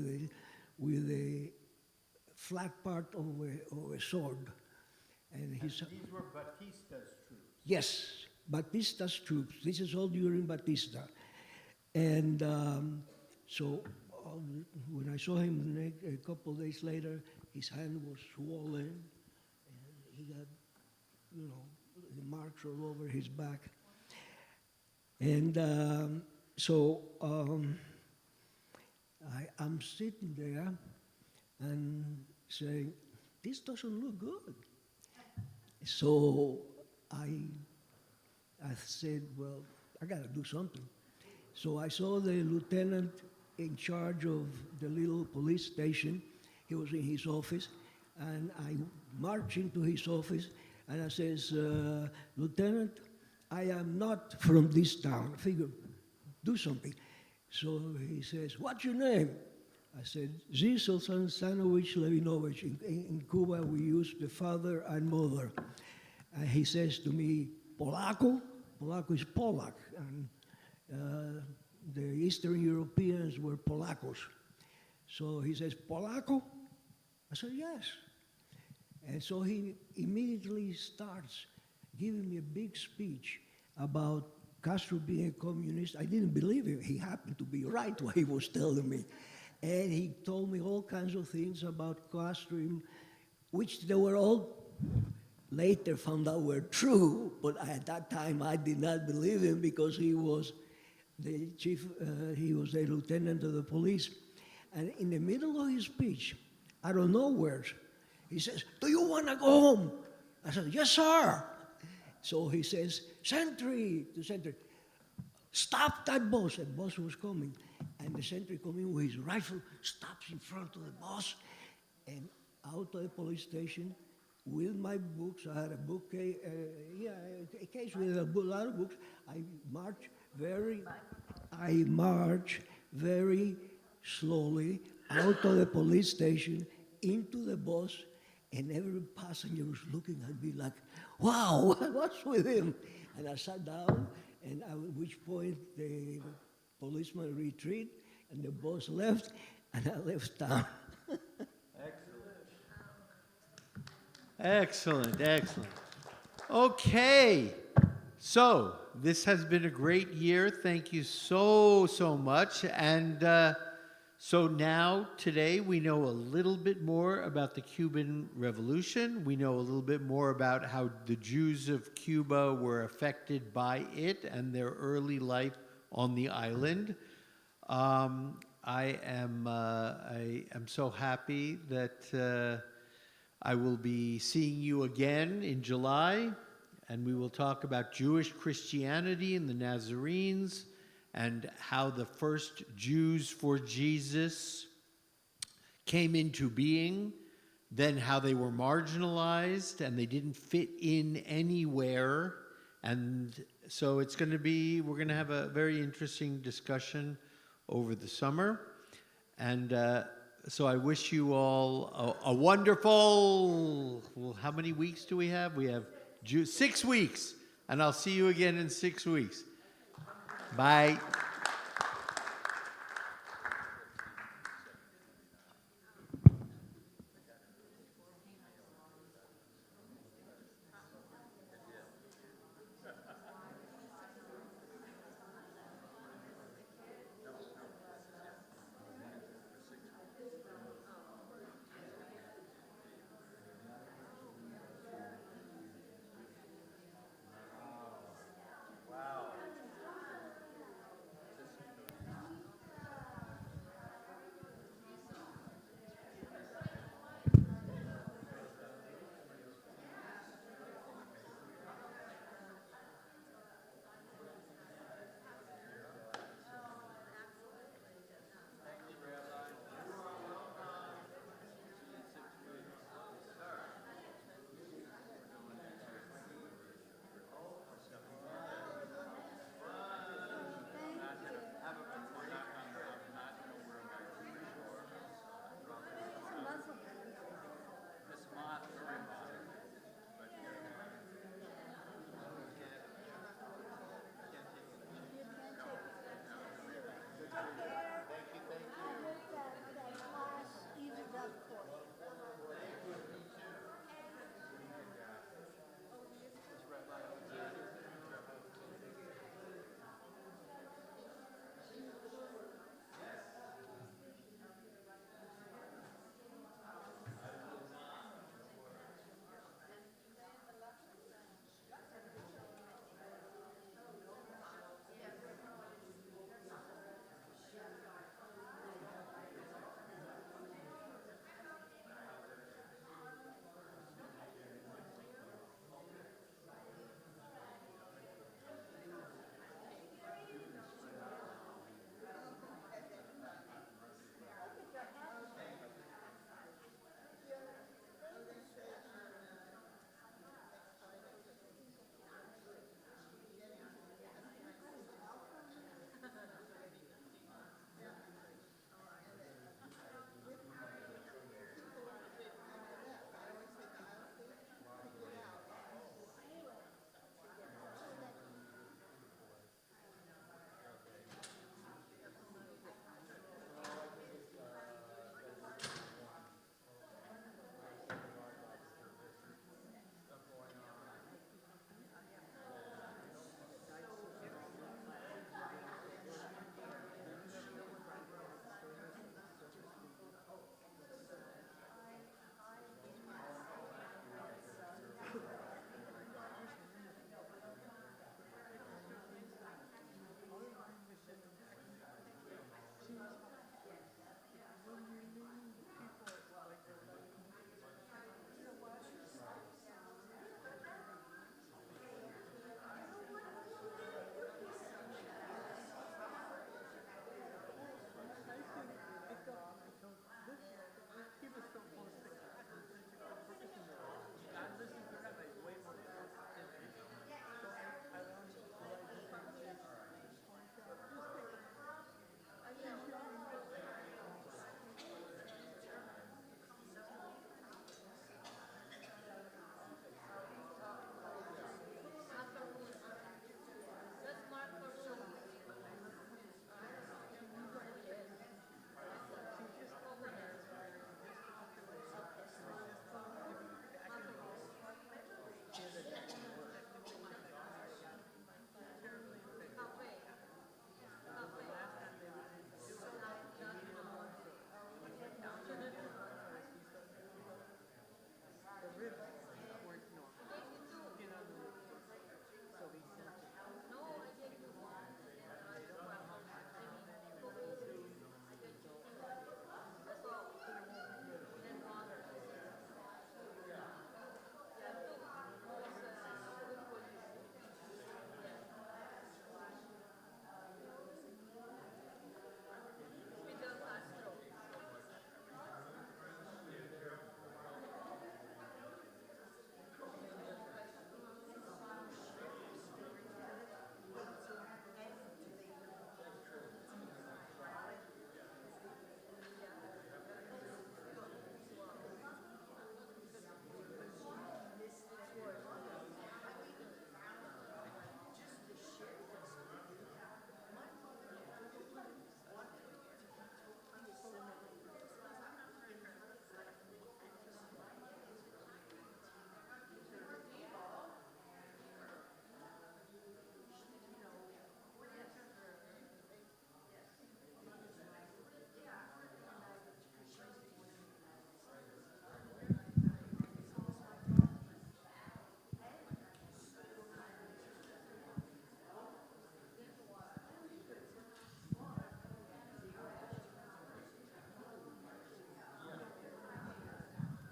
D: with a flat part of a sword. And
B: These were Batista's troops.
D: yes, Batista's troops. This is all during Batista. And so when I saw him a couple of days later, his hand was swollen, and he got, the marks all over his back. And I'm sitting there and saying, this doesn't look good. So I said, well, I got to do something. So I saw the lieutenant in charge of the little police station. He was in his office, and I marched into his office, And I says, Lieutenant, I am not from this town. I figure, do something. So he says, what's your name? I said, Zisel Sansanovich Levinovich. In Cuba, we use the father and mother. And he says to me, Polaco? Polaco is Polak. And the Eastern Europeans were Polacos. So he says, Polaco? I said, yes. And so he immediately starts giving me a big speech about Castro being a communist. I didn't believe him. He happened to be right what he was telling me. And he told me all kinds of things about Castro, which they were all later found out were true, but at that time I did not believe him because he was the chief, he was the lieutenant of the police. And in the middle of his speech, out of nowhere, he says, do you want to go home? I said, yes, sir. So he says, sentry, to sentry, stop that bus. The bus was coming. And the sentry coming with his rifle, stops in front of the bus, and out of the police station, with my books, I had a bookcase, a case with a lot of books. I march very slowly out of the police station into the bus, and every passenger was looking at me like, wow, what's with him? And I sat down, and at which point the policeman retreated, and the bus left, and I left town.
B: Excellent, excellent. Okay, so this has been a great year. Thank you so much. And so now, today, we know a little bit more about the Cuban Revolution. We know a little bit more about how the Jews of Cuba were affected by it and their early life on the island. I am so happy that I will be seeing you again in July, and we will talk about Jewish Christianity and the Nazarenes and how the first Jews for Jesus came into being, then how they were marginalized and they didn't fit in anywhere. And so it's going to be, we're going to have a very interesting discussion over the summer. And so I wish you all a wonderful, well, how many weeks do we have? We have 6 weeks, and I'll see you again in 6 weeks. Bye.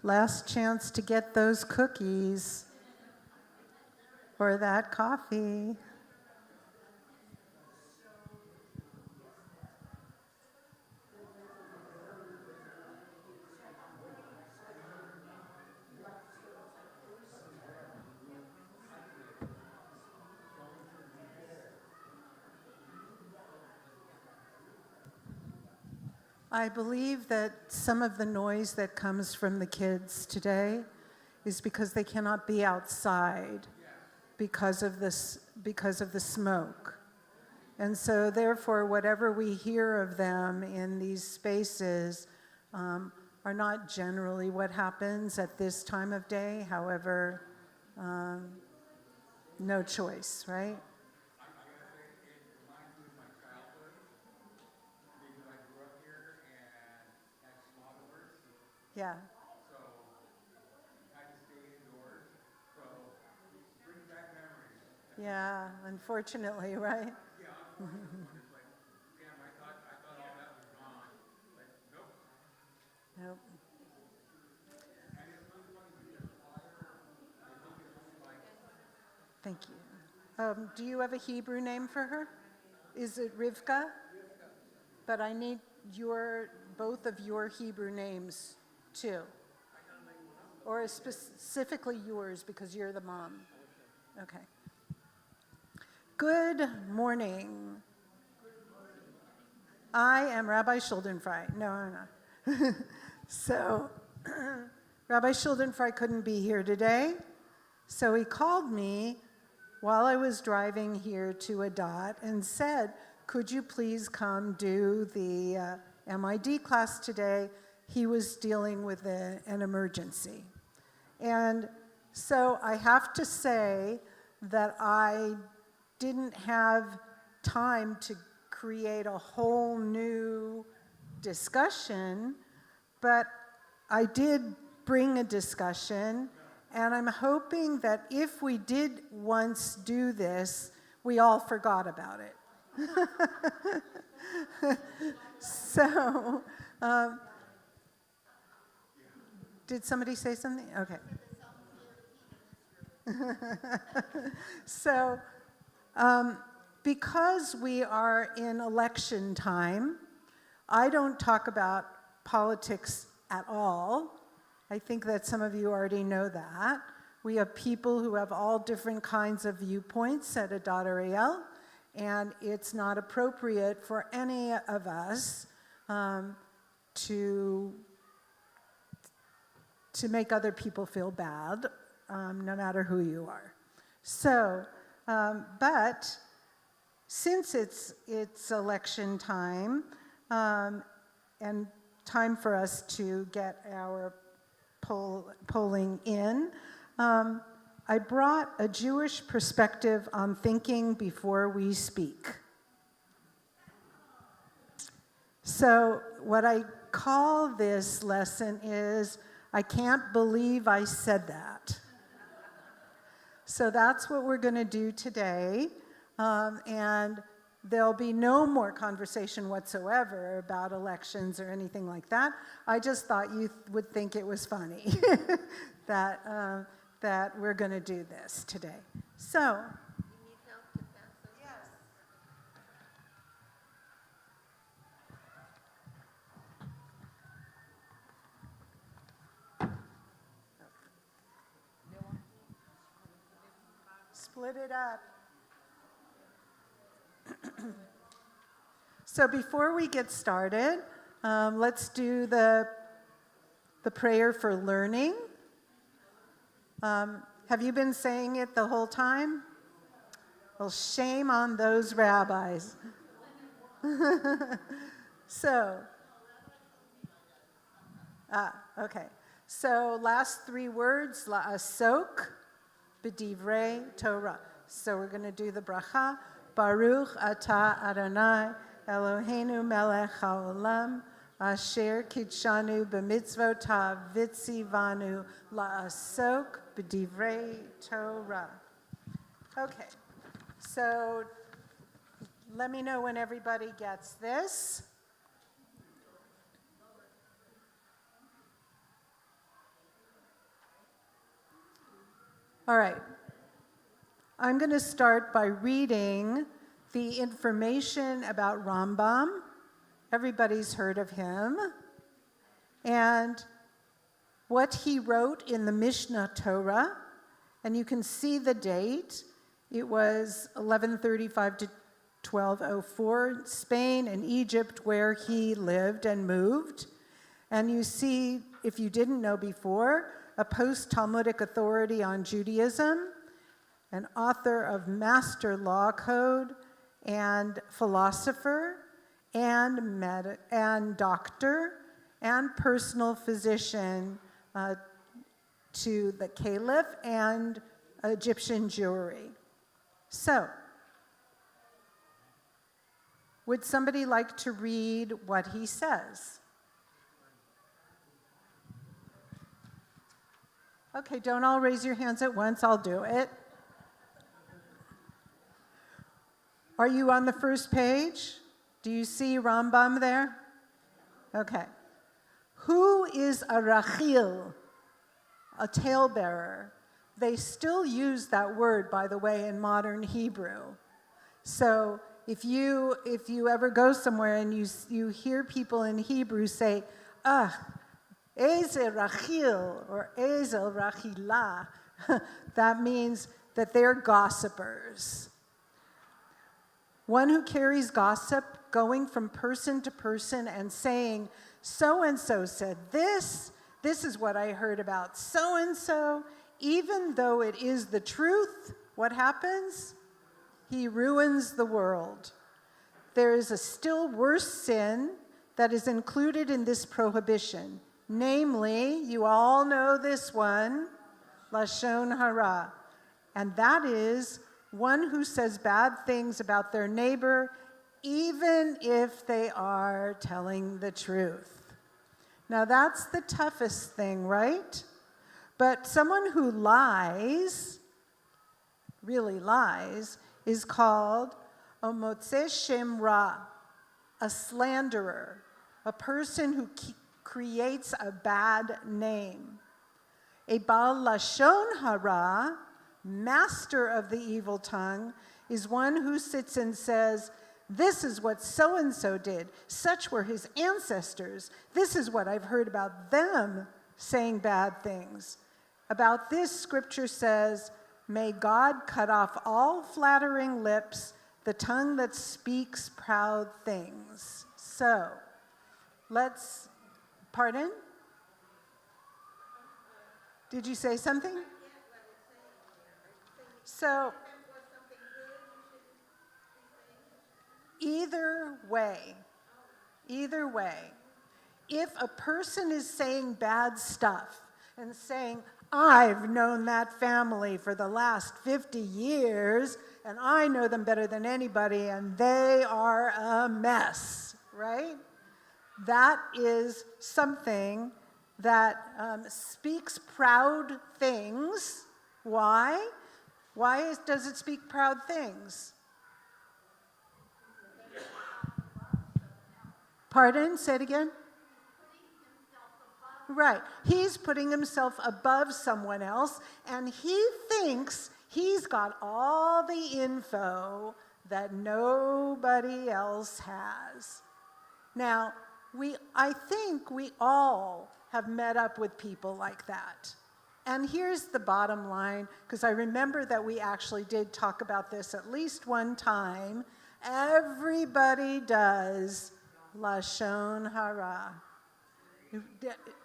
F: last chance to get those cookies or that coffee. I believe that some of the noise that comes from the kids today is because they cannot be outside because of the smoke. And so therefore, whatever we hear of them in these spaces are not generally what happens at this time of day. However, no choice, right? Yeah. So I had to stay indoors. So it brings back memories. Yeah, unfortunately, right? Yeah, unfortunately. It's like, damn, I thought all that was gone. But nope. Nope. And it's really funny because fire, I think it's like. Thank you. Do you have a Hebrew name for her? Is it Rivka? Rivka. But I need both of your Hebrew names. Too. Or specifically yours because you're the mom. Okay. Good morning. I am Rabbi Schuldenfrei. No. So, Rabbi Schuldenfrei couldn't be here today, so he called me while I was driving here to Adat and said, could you please come do the MID class today? He was dealing with an emergency. And so I have to say that I didn't have time to create a whole new discussion, but I did bring a discussion, and I'm hoping that if we did once do this, we all forgot about it. So, did somebody say something? Okay. So, because we are in election time, I don't talk about politics at all. I think that some of you already know that. We have people who have all different kinds of viewpoints at Adat Ariel, and it's not appropriate for any of us to make other people feel bad, no matter who you are. So, but since it's election time and time for us to get our polling in, I brought a Jewish perspective on thinking before we speak. So what I call this lesson is, I can't believe I said that. So that's what we're going to do today. And there'll be no more conversation whatsoever about elections or anything like that. I just thought you would think it was funny that we're going to do this today. So. You need help to pass those? Yes. Split it up. So before we get started, let's do the prayer for learning. Have you been saying it the whole time? Well, shame on those rabbis. So, okay. So last three words, la'asok b'divrei Torah. So we're going to do the bracha. Baruch atah Adonai Eloheinu melech haolam asher kitshanu b'mitzvotav v'tzivanu la'asok b'divrei Torah. Okay, so let me know when everybody gets this. All right. I'm going to start by reading the information about Rambam. Everybody's heard of him. And what he wrote in the Mishnah Torah. And you can see the date. It was 1135 to 1204, Spain and Egypt, where he lived and moved. And you see, if you didn't know before, a post-Talmudic authority on Judaism, an author of Master Law Code, and philosopher, and doctor, and personal physician to the caliph and Egyptian Jewry. So, would somebody like to read what he says? Okay, don't all raise your hands at once. I'll do it. Are you on the first page? Do you see Rambam there? Okay. Who is a rachil, a talebearer? They still use that word, by the way, in modern Hebrew. So if you ever go somewhere and you hear people in Hebrew say, Ezel rachil or ezel rachila, that means that they're gossipers. One who carries gossip, going from person to person and saying, so-and-so said this is what I heard about so-and-so, even though it is the truth, what happens? He ruins the world. There is a still worse sin that is included in this prohibition. Namely, you all know this one, Lashon Hara. And that is one who says bad things about their neighbor, even if they are telling the truth. Now that's the toughest thing, right? But someone who lies, really lies, is called a motzeh shem ra, a slanderer, a person who creates a bad name. A Baal Lashon Hara, master of the evil tongue, is one who sits and says, this is what so-and-so did. Such were his ancestors. This is what I've heard about them saying bad things. About this, Scripture says, may God cut off all flattering lips, the tongue that speaks proud things. So, pardon? Did you say something? So, either way, if a person is saying bad stuff and saying, I've known that family for the last 50 years, and I know them better than anybody, and they are a mess, right? That is something that speaks proud things. Why? Why does it speak proud things? Pardon? Say it again? Right. He's putting himself above someone else, and he thinks he's got all the info that nobody else has. Now, I think we all have met up with people like that. And here's the bottom line, because I remember that we actually did talk about this at least one time. Everybody does Lashon Hara.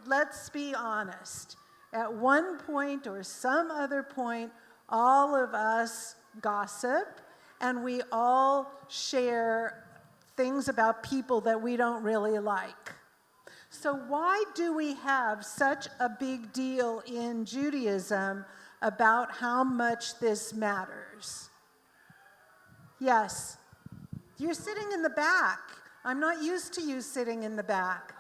F: Let's be honest. At one point or some other point, all of us gossip, and we all share things about people that we don't really like. So why do we have such a big deal in Judaism about how much this matters? Yes. You're sitting in the back. I'm not used to you sitting in the back.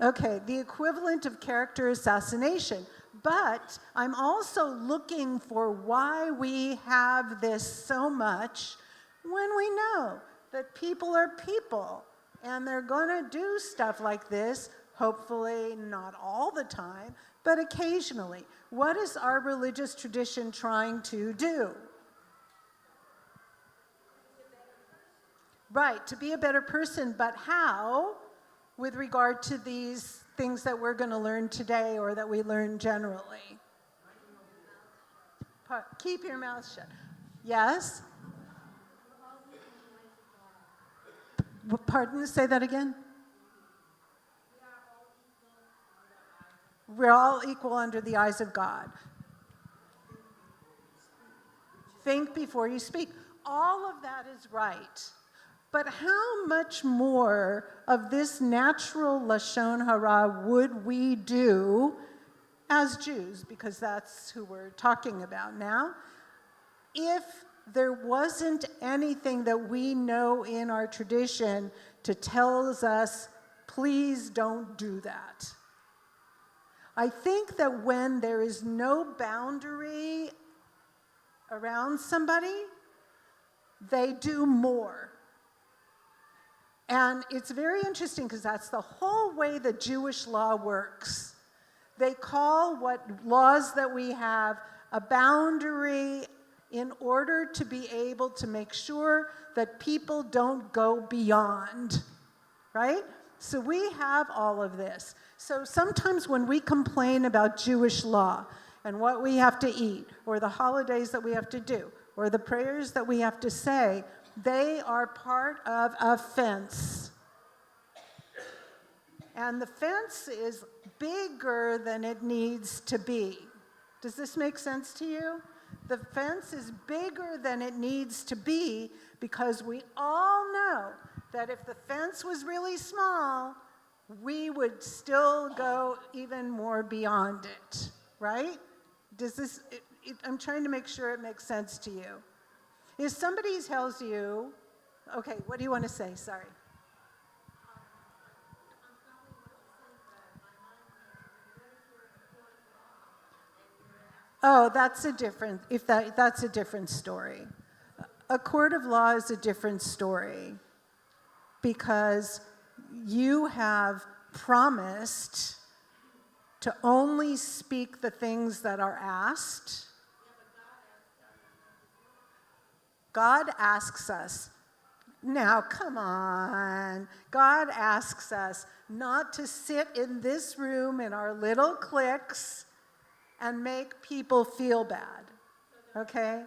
F: Okay, the equivalent of character assassination. But I'm also looking for why we have this so much when we know that people are people and they're going to do stuff like this, hopefully not all the time, but occasionally. What is our religious tradition trying to do? Right, to be a better person, but how with regard to these things that we're going to learn today or that we learn generally? Keep your mouth shut. Yes? Pardon, say that again? We're all equal under the eyes of God. Think before you speak. All of that is right. But how much more of this natural Lashon Hara would we do as Jews, because that's who we're talking about now, if there wasn't anything that we know in our tradition to tell us, please don't do that? I think that when there is no boundary around somebody, they do more. And it's very interesting because that's the whole way the Jewish law works. They call what laws that we have a boundary in order to be able to make sure that people don't go beyond, right? So we have all of this. So sometimes when we complain about Jewish law and what we have to eat, or the holidays that we have to do, or the prayers that we have to say, they are part of a fence. And the fence is bigger than it needs to be. Does this make sense to you? The fence is bigger than it needs to be because we all know that if the fence was really small, we would still go even more beyond it, right? Does this, I'm trying to make sure it makes sense to you. If somebody tells you, okay, what do you want to say? Sorry. Oh, that's a different, that's a different story. A court of law is a different story because you have promised to only speak the things that are asked. God asks us, now come on, God asks us not to sit in this room in our little cliques and make people feel bad, okay?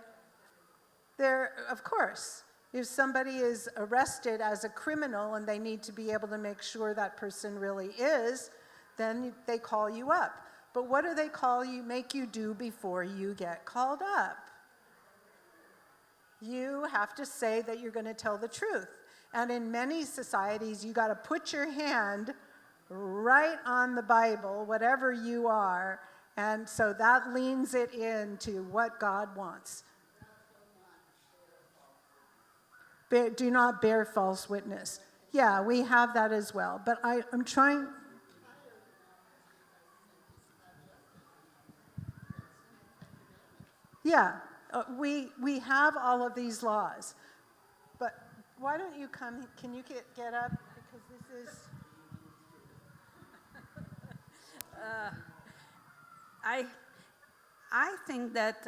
F: Of course, if somebody is arrested as a criminal and they need to be able to make sure that person really is, then they call you up. But what do they make you do before you get called up? You have to say that you're going to tell the truth. And in many societies, you got to put your hand right on the Bible, whatever you are, and so that leans it into what God wants. Do not bear false witness. Yeah, we have that as well. But I'm trying. Yeah, we have all of these laws. But why don't you come? Can you get up? Because this is.
G: I think that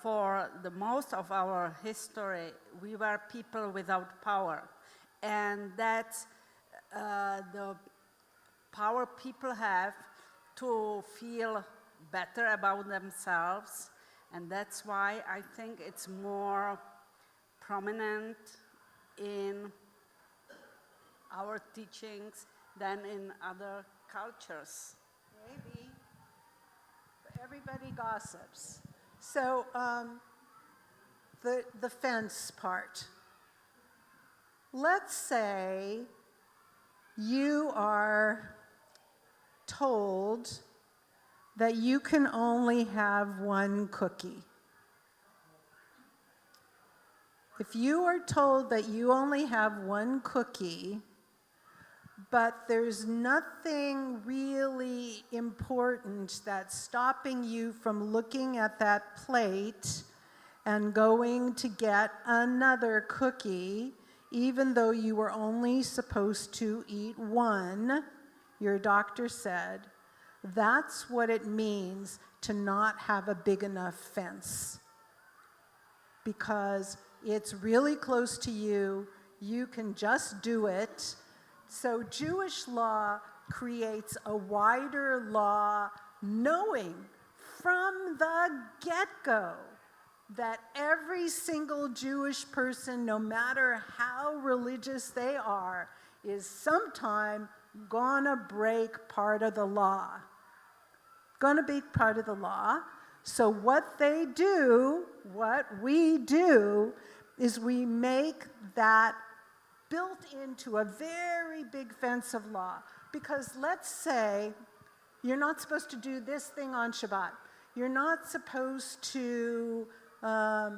G: for the most of our history, we were people without power. And that's the power people have to feel better about themselves. And that's why I think it's more prominent in our teachings than in other cultures.
F: Maybe. Everybody gossips. So the fence part. Let's say you are told that you can only have one cookie. If you are told that you only have one cookie, but there's nothing really important that's stopping you from looking at that plate and going to get another cookie, even though you were only supposed to eat one, your doctor said, that's what it means to not have a big enough fence. Because it's really close to you, you can just do it. So Jewish law creates a wider law, knowing from the get-go that every single Jewish person, no matter how religious they are, is sometime gonna break part of the law. Gonna be part of the law. So what they do, what we do, is we make that built into a very big fence of law. Because let's say you're not supposed to do this thing on Shabbat. You're not supposed to, I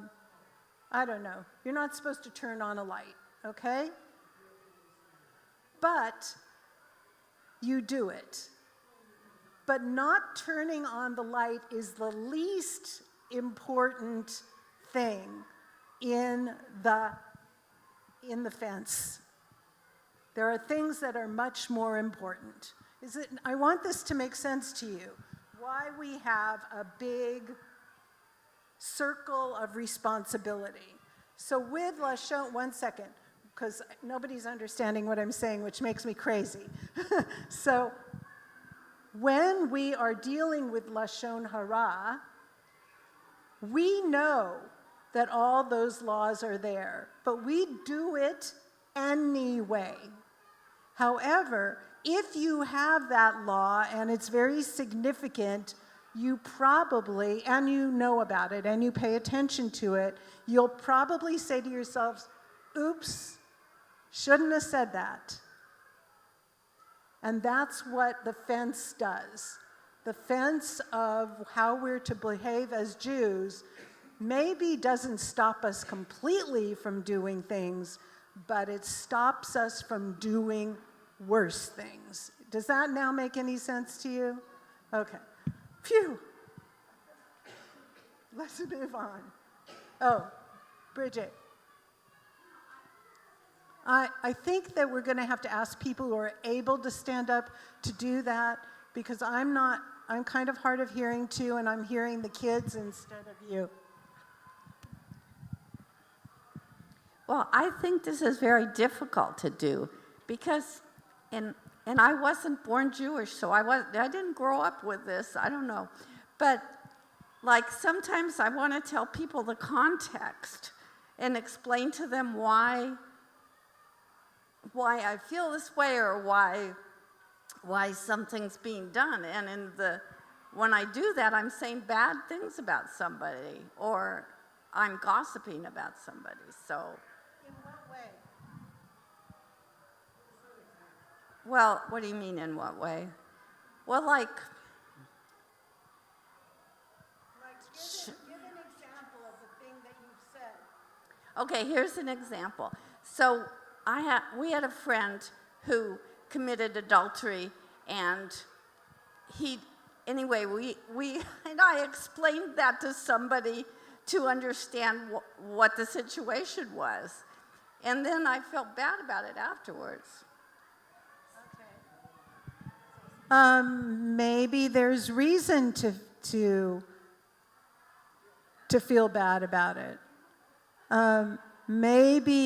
F: don't know, you're not supposed to turn on a light, okay? But you do it. But not turning on the light is the least important thing in the fence. There are things that are much more important. I want this to make sense to you. Why we have a big circle of responsibility. So with Lashon, one second, because nobody's understanding what I'm saying, which makes me crazy. So when we are dealing with Lashon Hara, we know that all those laws are there, but we do it anyway. However, if you have that law and it's very significant, you probably, and you know about it and you pay attention to it, you'll probably say to yourselves, oops, shouldn't have said that. And that's what the fence does. The fence of how we're to behave as Jews maybe doesn't stop us completely from doing things, but it stops us from doing worse things. Does that now make any sense to you? Okay. Phew. Let's move on. Oh, Bridget. I think that we're going to have to ask people who are able to stand up to do that, because I'm kind of hard of hearing too, and I'm hearing the kids instead of you.
H: Well, I think this is very difficult to do because, and I wasn't born Jewish, so I didn't grow up with this. I don't know, but like sometimes I want to tell people the context and explain to them why I feel this way or why something's being done. And when I do that, I'm saying bad things about somebody or I'm gossiping about somebody. So.
F: In what way?
H: Well, what do you mean in what way? Well, like
F: Give an example of the thing that you've said.
H: okay, here's an example. So we had a friend who committed adultery, and we and I explained that to somebody to understand what the situation was, and then I felt bad about it afterwards.
F: Maybe there's reason to feel bad about it. Maybe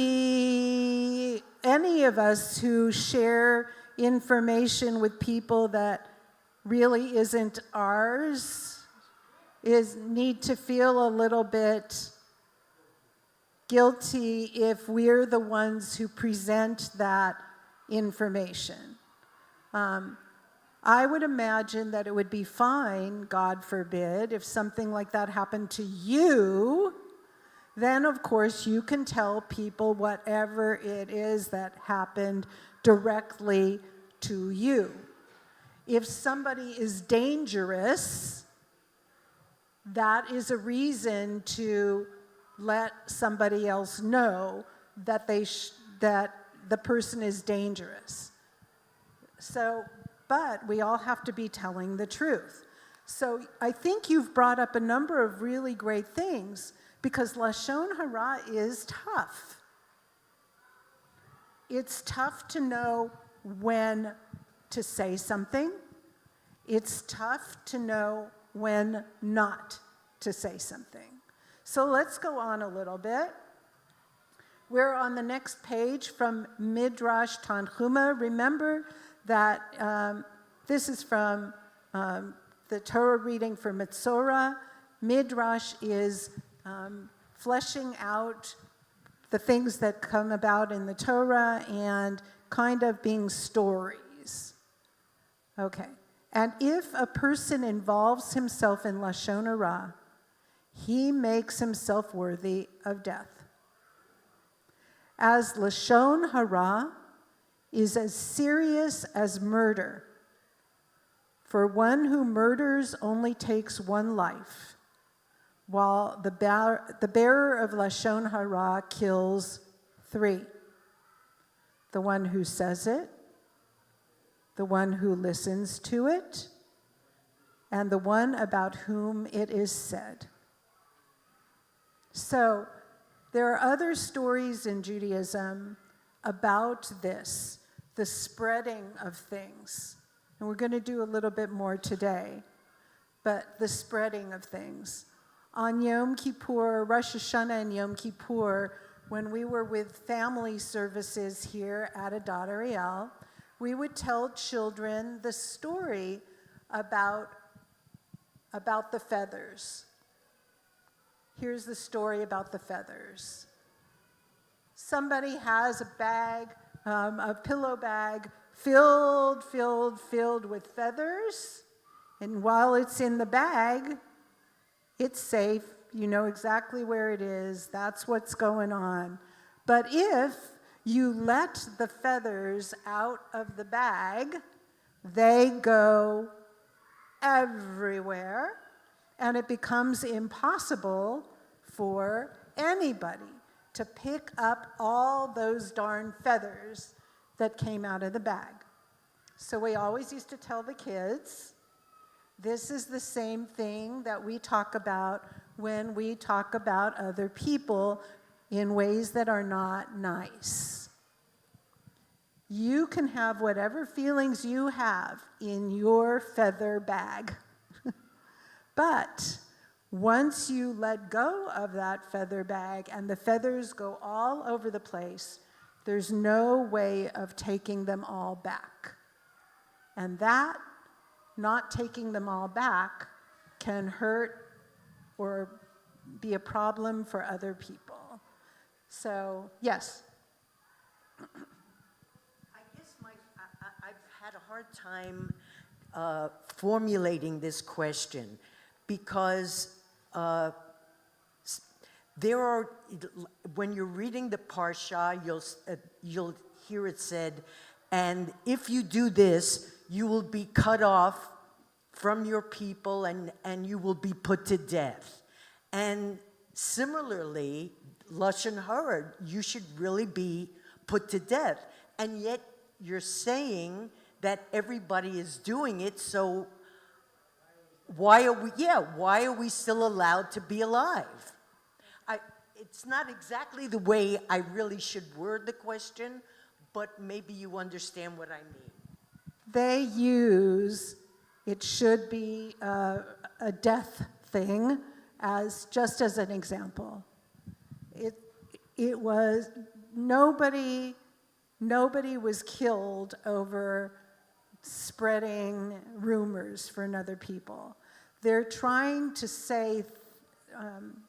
F: any of us who share information with people that really isn't ours need to feel a little bit guilty if we're the ones who present that information. I would imagine that it would be fine, God forbid, if something like that happened to you. Then, of course, you can tell people whatever it is that happened directly to you. If somebody is dangerous, that is a reason to let somebody else know that that the person is dangerous. So, but we all have to be telling the truth. So I think you've brought up a number of really great things, because Lashon Hara is tough. it's tough to know when to say something. It's tough to know when not to say something. So let's go on a little bit. We're on the next page from Midrash Tanhuma. Remember that this is from the Torah reading for Metzora. Midrash is fleshing out the things that come about in the Torah and kind of being stories. Okay. And if a person involves himself in Lashon Hara, he makes himself worthy of death. As Lashon Hara is as serious as murder, for one who murders only takes one life, while the bearer of Lashon Hara kills 3. The one who says it, the one who listens to it, and the one about whom it is said. So, there are other stories in Judaism about this, the spreading of things. And we're going to do a little bit more today, but the spreading of things. On Yom Kippur, Rosh Hashanah and Yom Kippur, when we were with family services here at Adat Ariel, we would tell children the story about the feathers. Here's the story about the feathers. Somebody has a bag, a pillow bag, filled with feathers, and while it's in the bag, it's safe. You know exactly where it is. That's what's going on. But if you let the feathers out of the bag, they go everywhere, and it becomes impossible for anybody to pick up all those darn feathers that came out of the bag. So we always used to tell the kids, this is the same thing that we talk about when we talk about other people in ways that are not nice. You can have whatever feelings you have in your feather bag. But once you let go of that feather bag and the feathers go all over the place, there's no way of taking them all back. And that, not taking them all back, can hurt or be a problem for other people. So, yes?
I: I guess I've had a hard time formulating this question because there are, when you're reading the Parsha, you'll hear it said, and if you do this, you will be cut off from your people and you will be put to death. And similarly, Lashon Hara, you should really be put to death. And yet you're saying that everybody is doing it, so why are we still allowed to be alive? It's not exactly the way I really should word the question, but maybe you understand what I mean.
F: They use, it should be a death thing, as just as an example. It was, nobody was killed over spreading rumors for another people. They're trying to say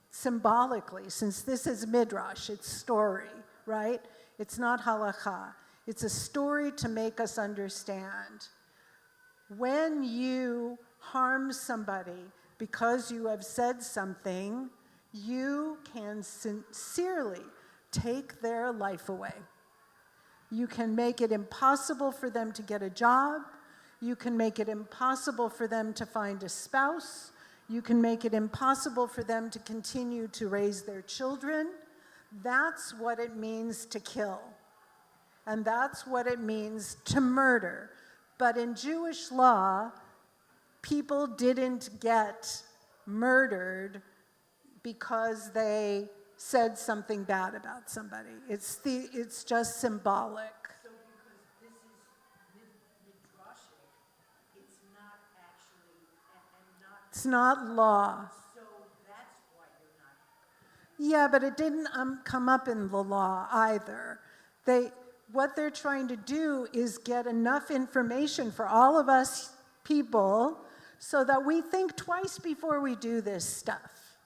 F: symbolically, since this is midrash, it's story, right? It's not halakha. It's a story to make us understand. When you harm somebody because you have said something, you can sincerely take their life away. You can make it impossible for them to get a job. You can make it impossible for them to find a spouse. You can make it impossible for them to continue to raise their children. That's what it means to kill. And that's what it means to murder. But in Jewish law, people didn't get murdered because they said something bad about somebody. It's just symbolic.
I: So because this is midrashic, it's not actually, and not,
F: It's not law.
I: so that's why you're not.
F: Yeah, but it didn't come up in the law either. What they're trying to do is get enough information for all of us people so that we think twice before we do this stuff.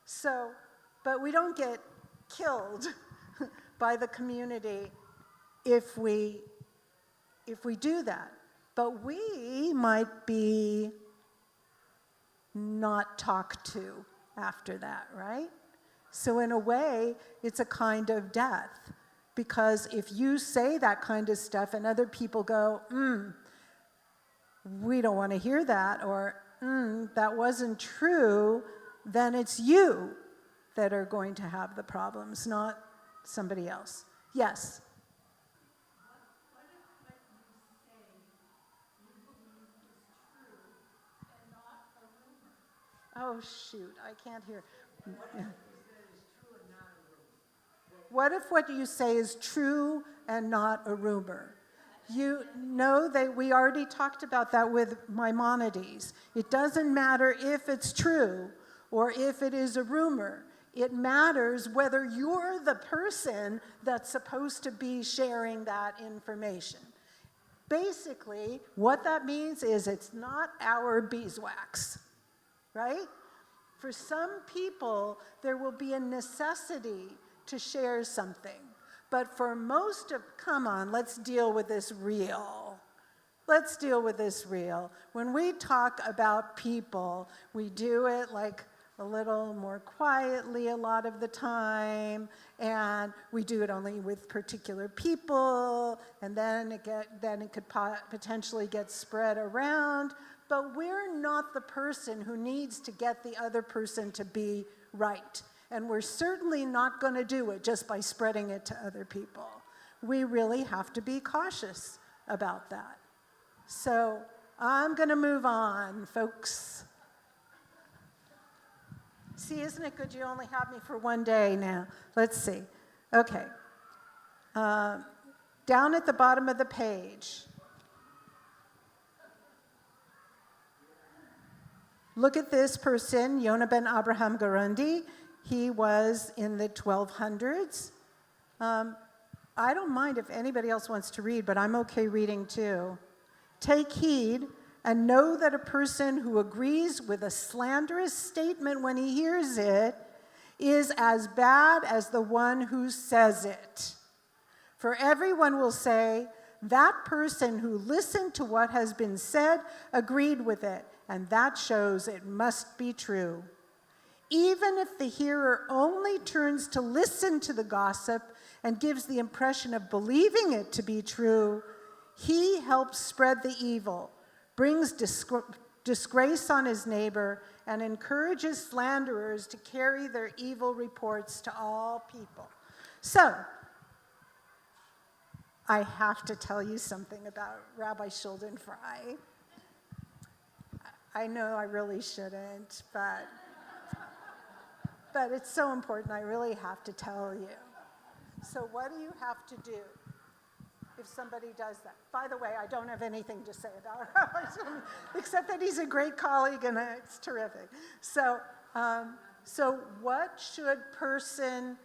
F: So, but we don't get killed by the community if we do that. But we might be not talked to after that, right? So in a way, it's a kind of death. Because if you say that kind of stuff and other people go, we don't want to hear that, or that wasn't true, then it's you that are going to have the problems, not somebody else. Yes? Oh, shoot, I can't hear. What if what you say is true and not a rumor? You know that we already talked about that with Maimonides. It doesn't matter if it's true or if it is a rumor. It matters whether you're the person that's supposed to be sharing that information. Basically, what that means is it's not our beeswax, right? For some people, there will be a necessity to share something. But for most of, come on, let's deal with this real. Let's deal with this real. When we talk about people, we do it like a little more quietly a lot of the time, and we do it only with particular people, and then it could potentially get spread around. But we're not the person who needs to get the other person to be right. And we're certainly not going to do it just by spreading it to other people. We really have to be cautious about that. So I'm going to move on, folks. See, isn't it good you only have me for one day now? Let's see. Okay. Down at the bottom of the page. Look at this person, Yonah ben Abraham Garundi. He was in the 1200s. I don't mind if anybody else wants to read, but I'm okay reading too. Take heed and know that a person who agrees with a slanderous statement when he hears it is as bad as the one who says it. For everyone will say, that person who listened to what has been said agreed with it, and that shows it must be true. Even if the hearer only turns to listen to the gossip and gives the impression of believing it to be true, he helps spread the evil, brings disgrace on his neighbor, and encourages slanderers to carry their evil reports to all people. So, I have to tell you something about Rabbi Shulden Fry. I know I really shouldn't, but it's so important, I really have to tell you. So what do you have to do if somebody does that? By the way, I don't have anything to say about Rabbi Shulden, except that he's a great colleague and it's terrific. So what should person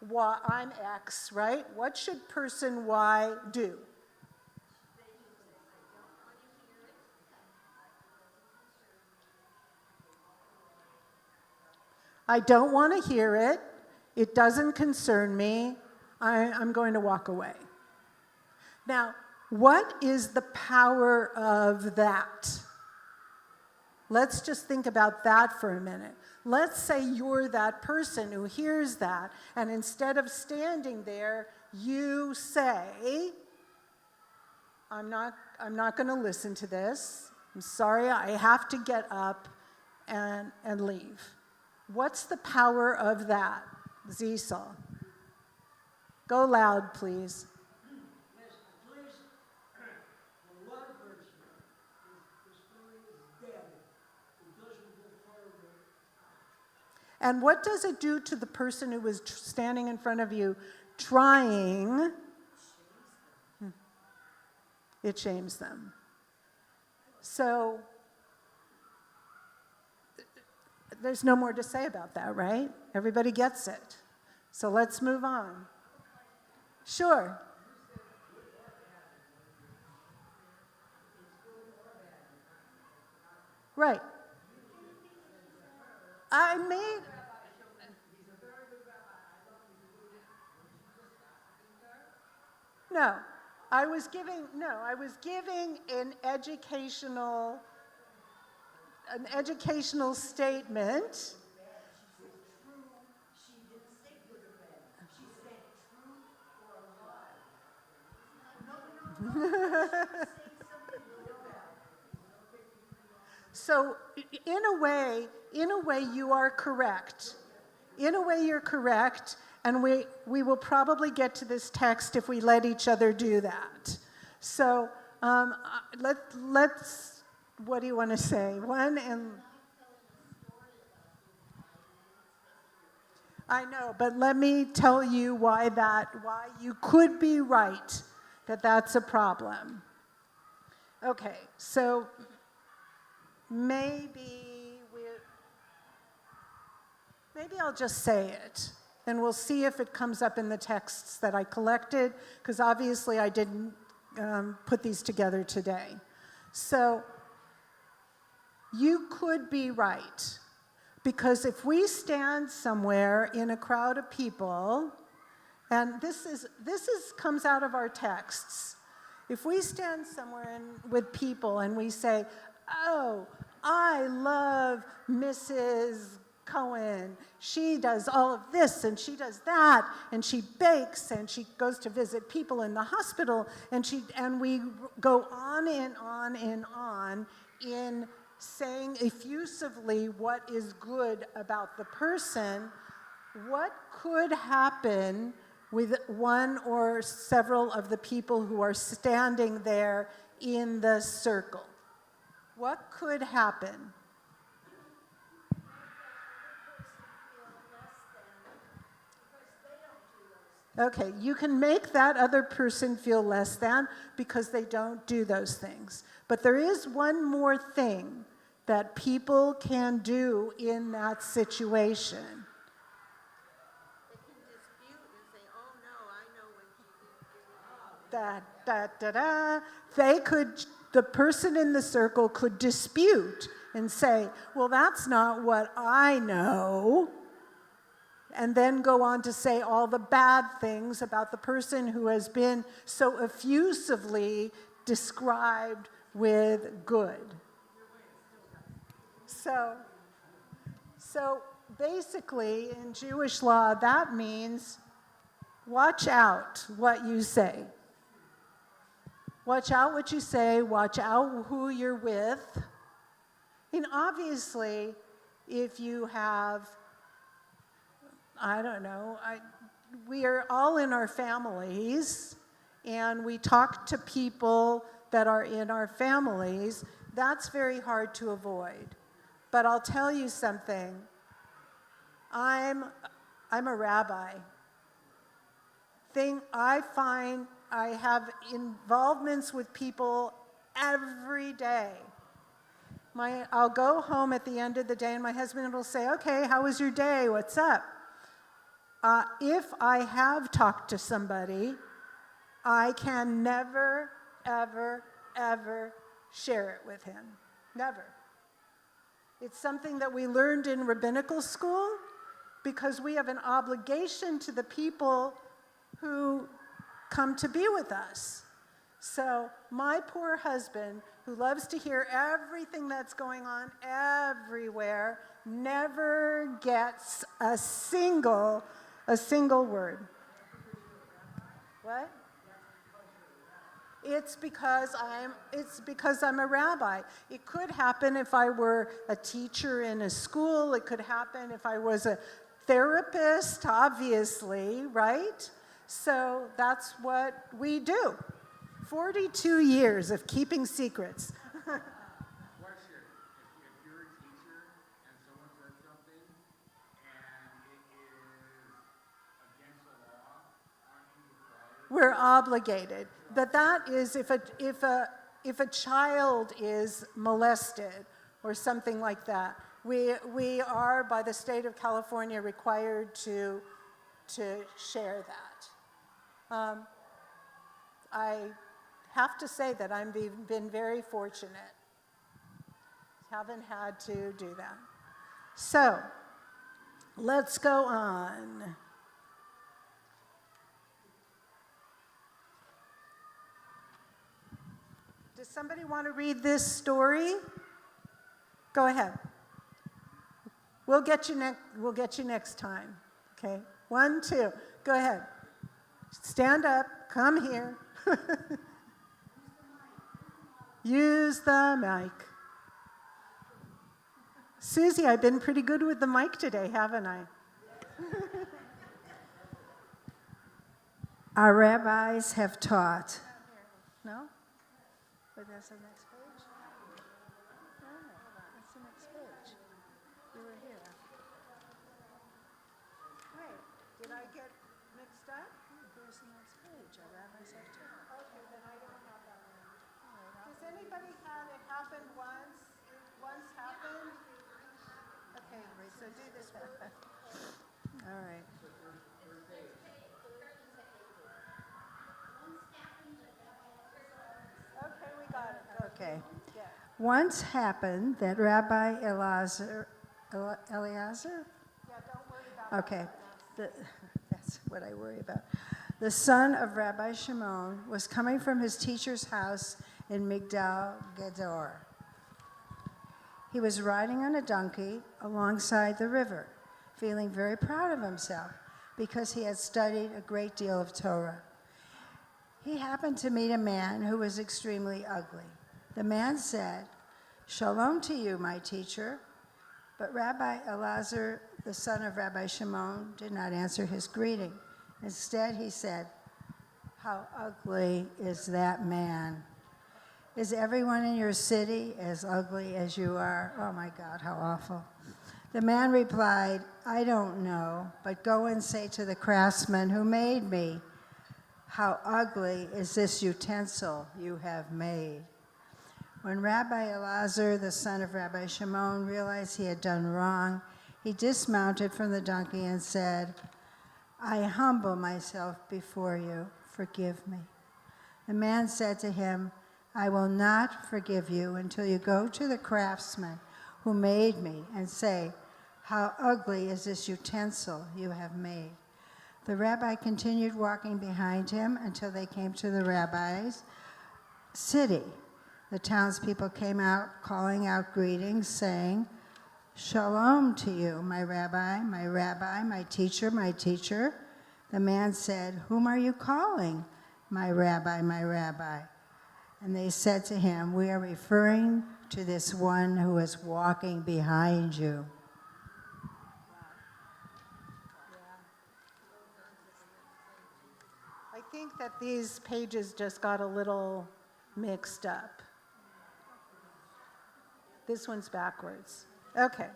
F: Y, I'm X, right? What should person Y do? I don't want to hear it. It doesn't concern me. I'm going to walk away. Now, what is the power of that? Let's just think about that for a minute. Let's say you're that person who hears that, and instead of standing there, you say, I'm not going to listen to this. I'm sorry, I have to get up and leave. What's the power of that, Zisal? Go loud, please.
D: Yes, at least for one person, the story is dead. It doesn't go further.
F: And what does it do to the person who was standing in front of you trying? It shames them. So there's no more to say about that, right? Everybody gets it. So let's move on. Sure. Right. I made. No, I was giving an educational statement. So in a way, you are correct. In a way, you're correct, and we will probably get to this text if we let each other do that. So let's. What do you want to say? I know, but let me tell you why you could be right that that's a problem. Okay, so maybe I'll just say it, and we'll see if it comes up in the texts that I collected, because obviously I didn't put these together today. So you could be right, because if we stand somewhere in a crowd of people, and this comes out of our texts. If we stand somewhere with people and we say, "Oh, I love Mrs. Cohen. She does all of this and she does that, and she bakes and she goes to visit people in the hospital, and we go on and on and on in saying effusively what is good about the person," what could happen with one or several of the people who are standing there in the circle? What could happen? Okay, you can make that other person feel less than because they don't do those things. But there is one more thing that people can do in that situation.
C: They can dispute and say, "Oh no, I know when she did."
F: The person in the circle could dispute and say, "Well, that's not what I know," and then go on to say all the bad things about the person who has been so effusively described with good. So basically, in Jewish law, that means watch out what you say. Watch out what you say, watch out who you're with. And obviously, if you have, I don't know, we are all in our families, and we talk to people that are in our families. That's very hard to avoid. But I'll tell you something. I'm a rabbi. I find I have involvements with people every day. I'll go home at the end of the day, and my husband will say, "Okay, how was your day? What's up?" If I have talked to somebody, I can never, ever, ever share it with him. Never. It's something that we learned in rabbinical school because we have an obligation to the people who come to be with us. So my poor husband, who loves to hear everything that's going on everywhere, never gets a single word. What? It's because I'm a rabbi. It could happen if I were a teacher in a school. It could happen if I was a therapist, obviously, right? So that's what we do. 42 years of keeping secrets.
E: Question, if you're a teacher and someone says something and
F: we're obligated. But that is if a child is molested or something like that, we are, by the state of California, required to share that. I have to say that I've been very fortunate. Haven't had to do that. So, let's go on. Does somebody want to read this story? Go ahead. We'll get you next time. Okay? 1, 2. Go ahead. Stand up. Come here. Use the mic. Susie, I've been pretty good with the mic today, haven't I?
J: Our rabbis have taught. No? But that's the next page? No, that's the next page. You were here.
F: Wait, did I get mixed up?
J: There's the next page. Our rabbis have taught.
F: Okay, then I don't have that one. Does anybody have it happen once? Once happened? Okay, so do this one.
J: All right.
F: Okay, we got it. Go.
J: Okay.
F: Yeah.
J: Once happened that Rabbi Eliezer?
F: Yeah, don't worry about
J: Okay, that's what I worry about. The son of Rabbi Shimon was coming from his teacher's house in Migdal Gedor. He was riding on a donkey alongside the river, feeling very proud of himself because he had studied a great deal of Torah. He happened to meet a man who was extremely ugly. The man said, "Shalom to you, my teacher." But Rabbi Elazar, the son of Rabbi Shimon, did not answer his greeting. Instead, he said, "How ugly is that man? Is everyone in your city as ugly as you are? Oh my God, how awful." The man replied, "I don't know, but go and say to the craftsman who made me, how ugly is this utensil you have made." When Rabbi Elazar, the son of Rabbi Shimon, realized he had done wrong, he dismounted from the donkey and said, "I humble myself before you. Forgive me." The man said to him, "I will not forgive you until you go to the craftsman who made me and say, how ugly is this utensil you have made." The rabbi continued walking behind him until they came to the rabbi's city. The townspeople came out, calling out greetings, saying, "Shalom to you, my rabbi, my teacher, my teacher." The man said, "Whom are you calling, my rabbi, my rabbi?" And they said to him, "We are referring to this one who is walking behind you."
F: I think that these pages just got a little mixed up. This one's backwards. Okay.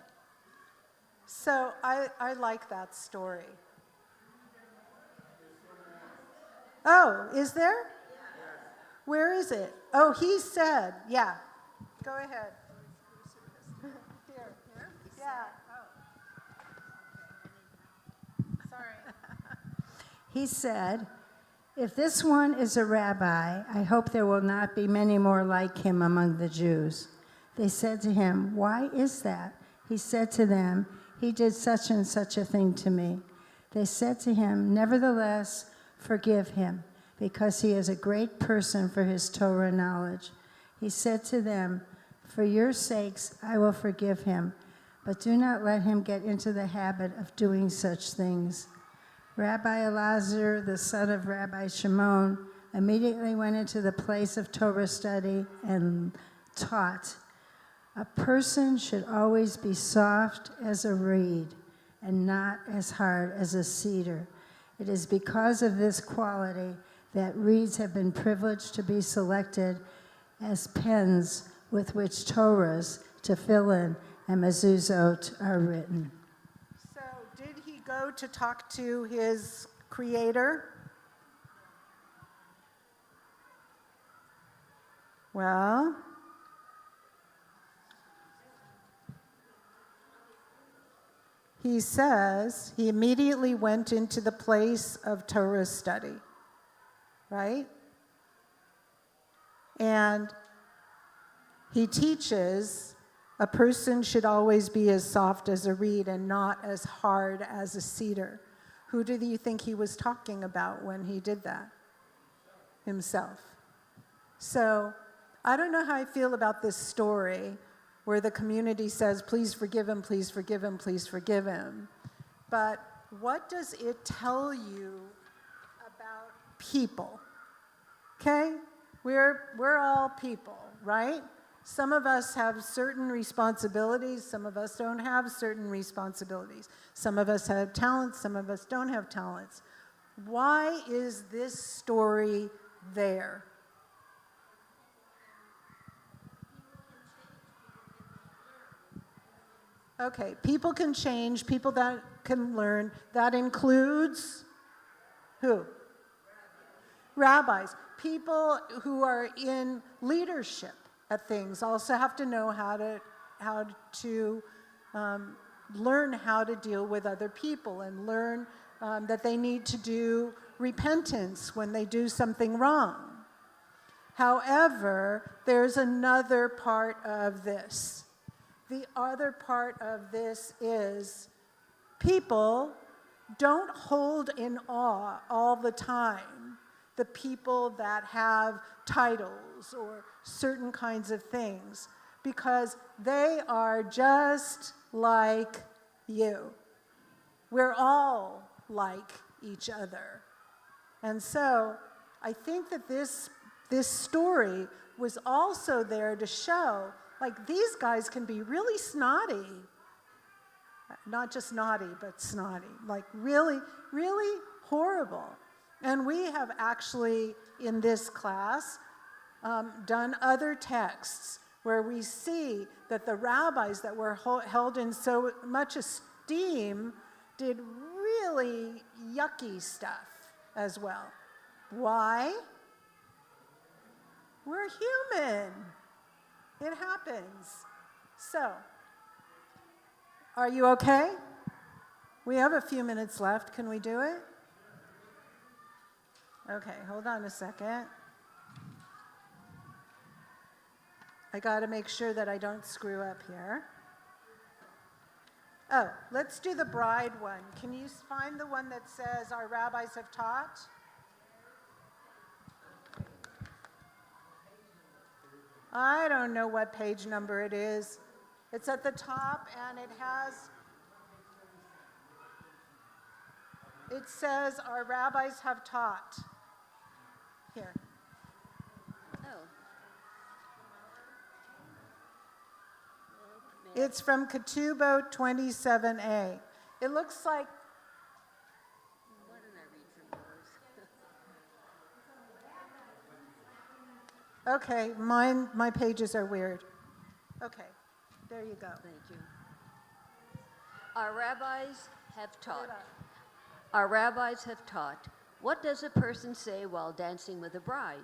F: So I like that story. Oh, is there? Where is it? Oh, he said, yeah. Go ahead. Here. Yeah. Sorry.
J: He said, "If this one is a rabbi, I hope there will not be many more like him among the Jews." They said to him, "Why is that?" He said to them, "He did such and such a thing to me." They said to him, "Nevertheless, forgive him, because he is a great person for his Torah knowledge." He said to them, "For your sakes, I will forgive him, but do not let him get into the habit of doing such things." Rabbi Elazar, the son of Rabbi Shimon, immediately went into the place of Torah study and taught, "A person should always be soft as a reed and not as hard as a cedar. It is because of this quality that reeds have been privileged to be selected as pens with which Torahs, Tefillin, and Mezuzot are written."
F: So did he go to talk to his creator?
J: Well, he says he immediately went into the place of Torah study, right? And he teaches a person should always be as soft as a reed and not as hard as a cedar. Who do you think he was talking about when he did that? Himself. So I don't know how I feel about this story where the community says, please forgive him, please forgive him, please forgive him. But what does it tell you about people? Okay? We're all people, right? Some of us have certain responsibilities, some of us don't have certain responsibilities. Some of us have talents, some of us don't have talents. Why is this story there? Okay, people can change, people that can learn. That includes who? Rabbis. People who are in leadership at things also have to know how to learn how to deal with other people and learn that they need to do repentance when they do something wrong. However, there's another part of this. The other part of this is people don't hold in awe all the time the people that have titles or certain kinds of things, because they are just like you. We're all like each other. And so I think that this story was also there to show, like, these guys can be really snotty. Not just naughty, but snotty. Like, really, really horrible. And we have actually, in this class, done other texts where we see that the rabbis that were held in so much esteem did really yucky stuff as well. Why? We're human. It happens. So, are you okay? We have a few minutes left. Can we do it? Okay, hold on a second. I got to make sure that I don't screw up here. Oh, let's do the bride one. Can you find the one that says our rabbis have taught? I don't know what page number it is. It's at the top and it says our rabbis have taught. Here.
H: Oh.
J: It's from Ketubo 27a. It looks like,
H: Why don't I read from yours?
J: okay, my pages are weird. Okay, there you go.
K: Thank you. Our rabbis have taught. Our rabbis have taught. What does a person say while dancing with a bride?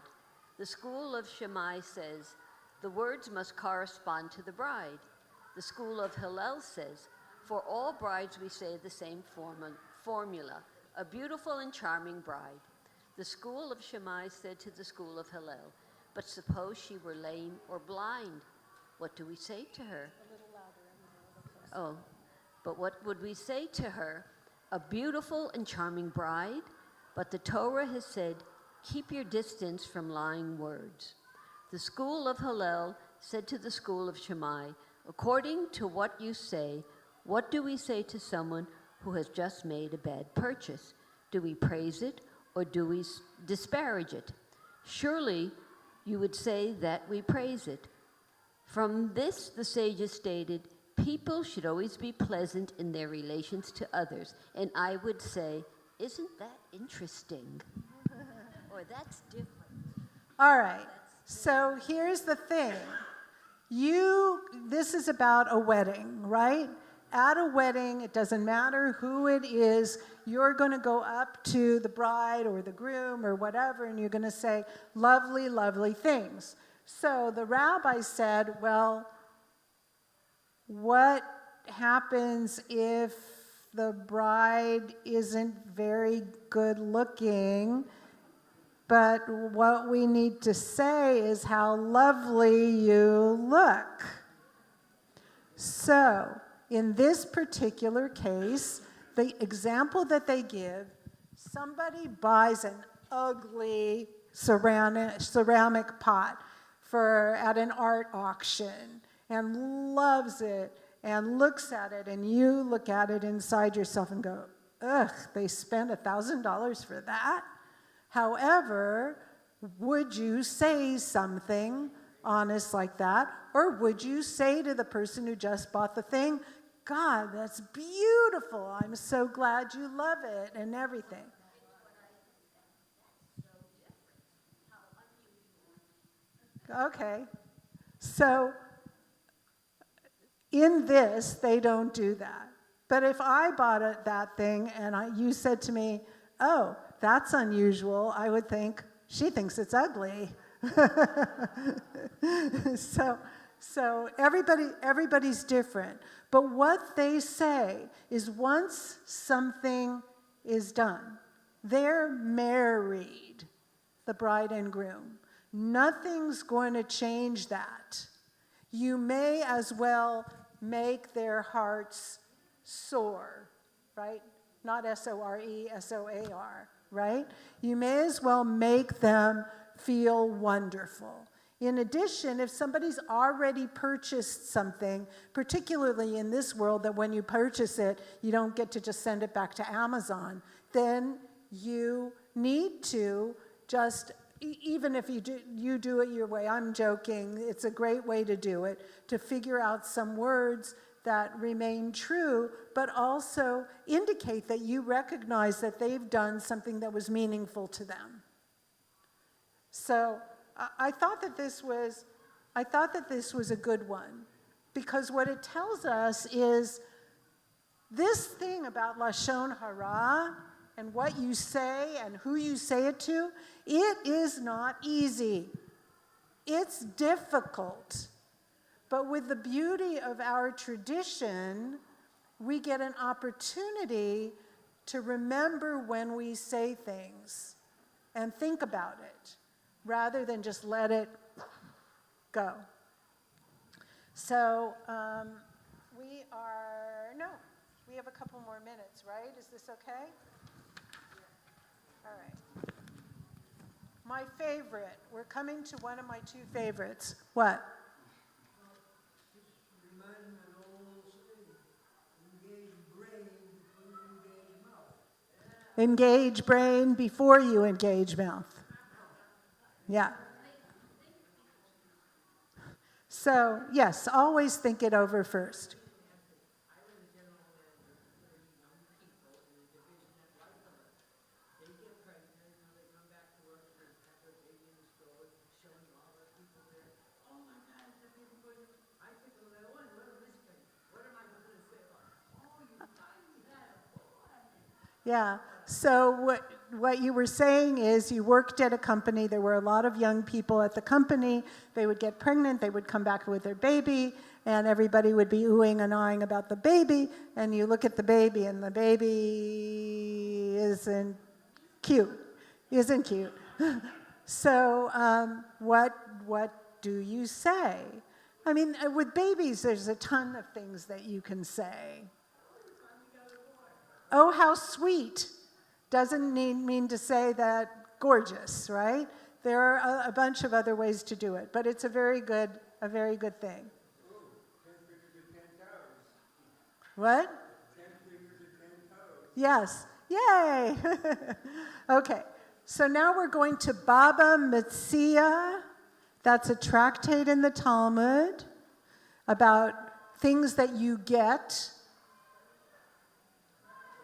K: The school of Shammai says, the words must correspond to the bride. The school of Hillel says, for all brides we say the same formula, a beautiful and charming bride. The school of Shammai said to the school of Hillel, but suppose she were lame or blind, what do we say to her?
J: A little louder.
K: Oh, but what would we say to her? A beautiful and charming bride? But the Torah has said, keep your distance from lying words. The school of Hillel said to the school of Shammai, according to what you say, what do we say to someone who has just made a bad purchase? Do we praise it or do we disparage it? Surely you would say that we praise it. From this, the sages stated, people should always be pleasant in their relations to others. And I would say, isn't that interesting? Or that's different.
J: All right, so here's the thing. This is about a wedding, right? At a wedding, it doesn't matter who it is, you're going to go up to the bride or the groom or whatever, and you're going to say lovely, lovely things.
F: So the rabbi said, well, what happens if the bride isn't very good looking, but what we need to say is how lovely you look? So, in this particular case, the example that they give, somebody buys an ugly ceramic pot at an art auction and loves it and looks at it, and you look at it inside yourself and go, ugh, they spent $1,000 for that? However, would you say something honest like that? Or would you say to the person who just bought the thing, God, that's beautiful. I'm so glad you love it and everything. Okay. So in this, they don't do that. But if I bought that thing and you said to me, oh, that's unusual, I would think, she thinks it's ugly. So everybody's different. But what they say is once something is done, they're married, the bride and groom. Nothing's going to change that. You may as well make their hearts soar, right? Not S-O-R-E, S-O-A-R, right? You may as well make them feel wonderful. In addition, if somebody's already purchased something, particularly in this world that when you purchase it, you don't get to just send it back to Amazon, then you need to just, even if you do it your way, I'm joking, it's a great way to do it, to figure out some words that remain true, but also indicate that you recognize that they've done something that was meaningful to them. So I thought that this was a good one, because what it tells us is this thing about Lashon Hara and what you say and who you say it to, it is not easy. It's difficult. But with the beauty of our tradition, we get an opportunity to remember when we say things and think about it, rather than just let it go. So we have a couple more minutes, right? Is this okay? All right. My favorite, we're coming to one of my two favorites. What? Engage brain before you engage mouth. Yeah. So, yes, always think it over first. Yeah, so what you were saying is you worked at a company, there were a lot of young people at the company, they would get pregnant, they would come back with their baby, and everybody would be oohing and ahhing about the baby, and you look at the baby, and the baby isn't cute. So what do you say? I mean, with babies, there's a ton of things that you can say. Oh, how sweet doesn't mean to say that gorgeous, right? There are a bunch of other ways to do it, but it's a very good thing. What? Yes. Yay! Okay. So now we're going to Baba Metzia. That's a tractate in the Talmud about things that you get.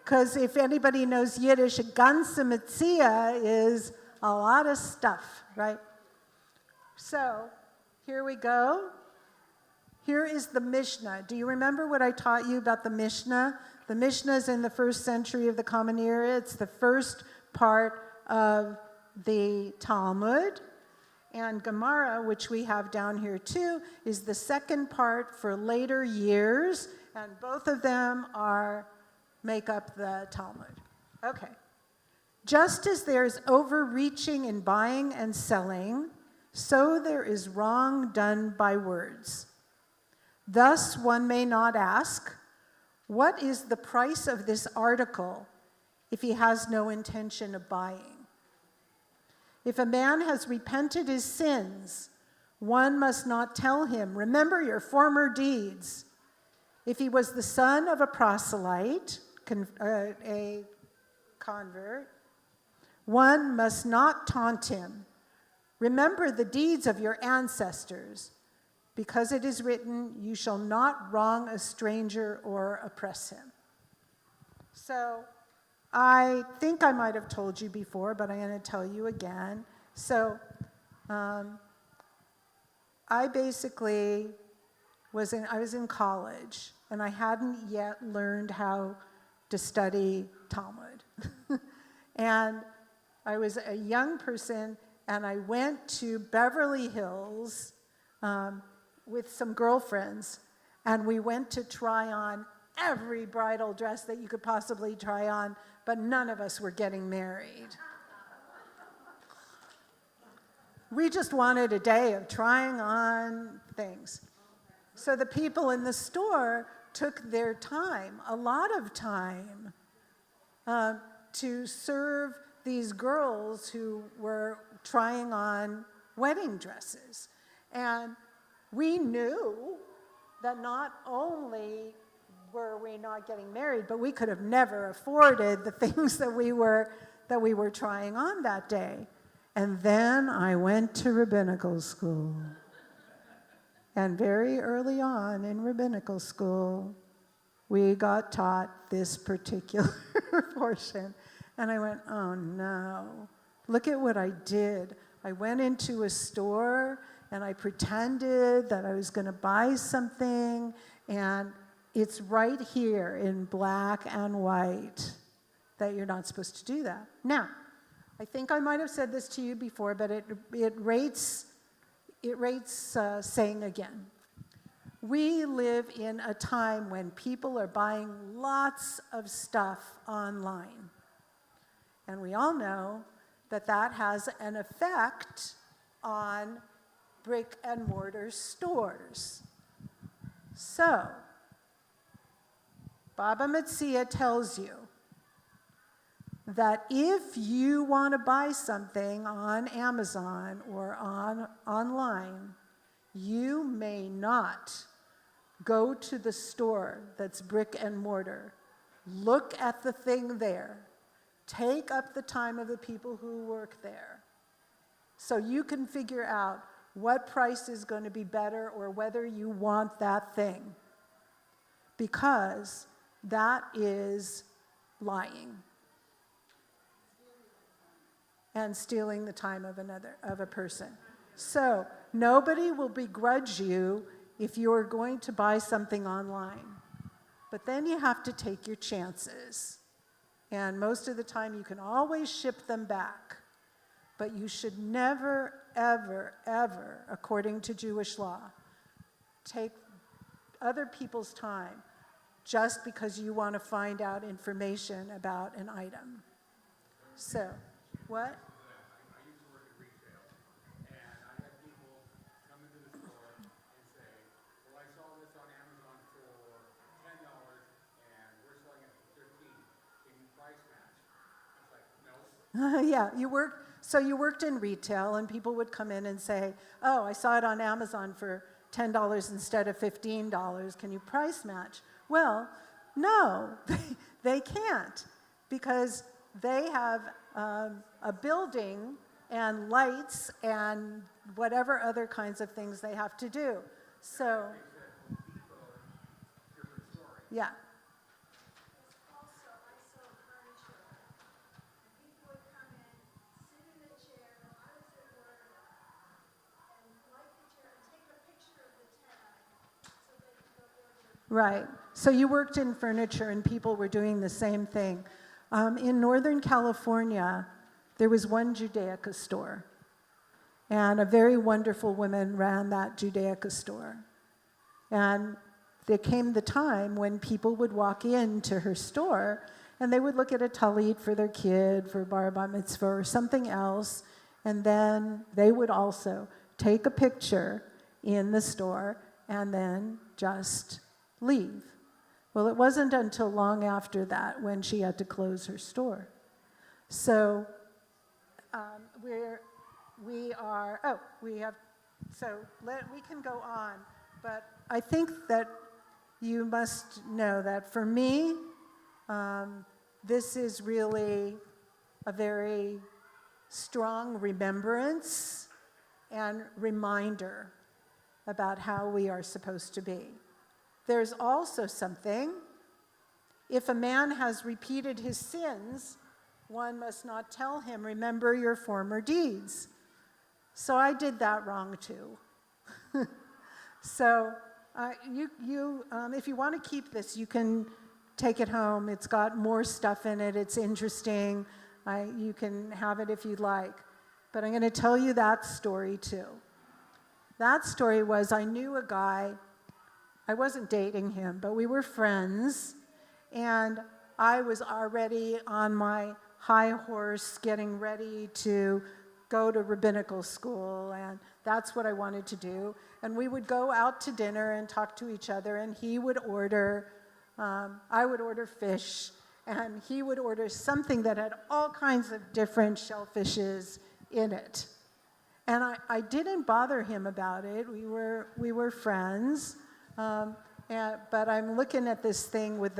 F: Because if anybody knows Yiddish, a ganze Metzia is a lot of stuff, right? So here we go. Here is the Mishnah. Do you remember what I taught you about the Mishnah? The Mishnah is in the 1st century of the Common Era. It's the first part of the Talmud. And Gemara, which we have down here too, is the second part for later years, and both of them make up the Talmud. Okay. Just as there is overreaching in buying and selling, so there is wrong done by words. Thus one may not ask, what is the price of this article, if he has no intention of buying? If a man has repented his sins, one must not tell him, remember your former deeds. If he was the son of a proselyte, a convert, one must not taunt him. Remember the deeds of your ancestors, because it is written, you shall not wrong a stranger or oppress him. So, I think I might have told you before, but I'm going to tell you again. So, I basically was in college, and I hadn't yet learned how to study Talmud. And I was a young person, and I went to Beverly Hills with some girlfriends, and we went to try on every bridal dress that you could possibly try on, but none of us were getting married. We just wanted a day of trying on things. So the people in the store took their time, a lot of time, to serve these girls who were trying on wedding dresses. And we knew that not only were we not getting married, but we could have never afforded the things that we were trying on that day. And then I went to rabbinical school. And very early on in rabbinical school, we got taught this particular portion. And I went, oh no, look at what I did. I went into a store and I pretended that I was going to buy something, and it's right here in black and white that you're not supposed to do that. Now, I think I might have said this to you before, but it rates saying again. We live in a time when people are buying lots of stuff online. And we all know that that has an effect on brick and mortar stores. So, Baba Metzia tells you that if you want to buy something on Amazon or online, you may not go to the store that's brick and mortar. Look at the thing there. Take up the time of the people who work there, so you can figure out what price is going to be better or whether you want that thing. Because that is lying and stealing the time of a person. So nobody will begrudge you if you're going to buy something online. But then you have to take your chances. And most of the time you can always ship them back. But you should never, ever, ever, according to Jewish law, take other people's time just because you want to find out information about an item. So, what?
E: I used to work in retail, and I had people come into the store and say, well, I saw this on Amazon for $10 and we're selling it for $15. Can you price match? I was like, no.
F: Yeah, you worked in retail, and people would come in and say, oh, I saw it on Amazon for $10 instead of $15. Can you price match? Well, no, they can't, because they have a building and lights and whatever other kinds of things they have to do. So, yeah. Right. So you worked in furniture, and people were doing the same thing. In Northern California, there was one Judaica store. And a very wonderful woman ran that Judaica store. And there came the time when people would walk into her store and they would look at a talit for their kid, for bar mitzvah or something else, and then they would also take a picture in the store and then just leave. Well, it wasn't until long after that when she had to close her store. So we can go on, but I think that you must know that for me, this is really a very strong remembrance and reminder about how we are supposed to be. There's also something, if a man has repeated his sins, one must not tell him, remember your former deeds. So I did that wrong too. So if you want to keep this, you can take it home. It's got more stuff in it. It's interesting. You can have it if you'd like. But I'm going to tell you that story too. That story was, I knew a guy, I wasn't dating him, but we were friends, and I was already on my high horse getting ready to go to rabbinical school, and that's what I wanted to do. And we would go out to dinner and talk to each other, and he would order, I would order fish, and he would order something that had all kinds of different shellfishes in it. And I didn't bother him about it. We were friends, but I'm looking at this thing with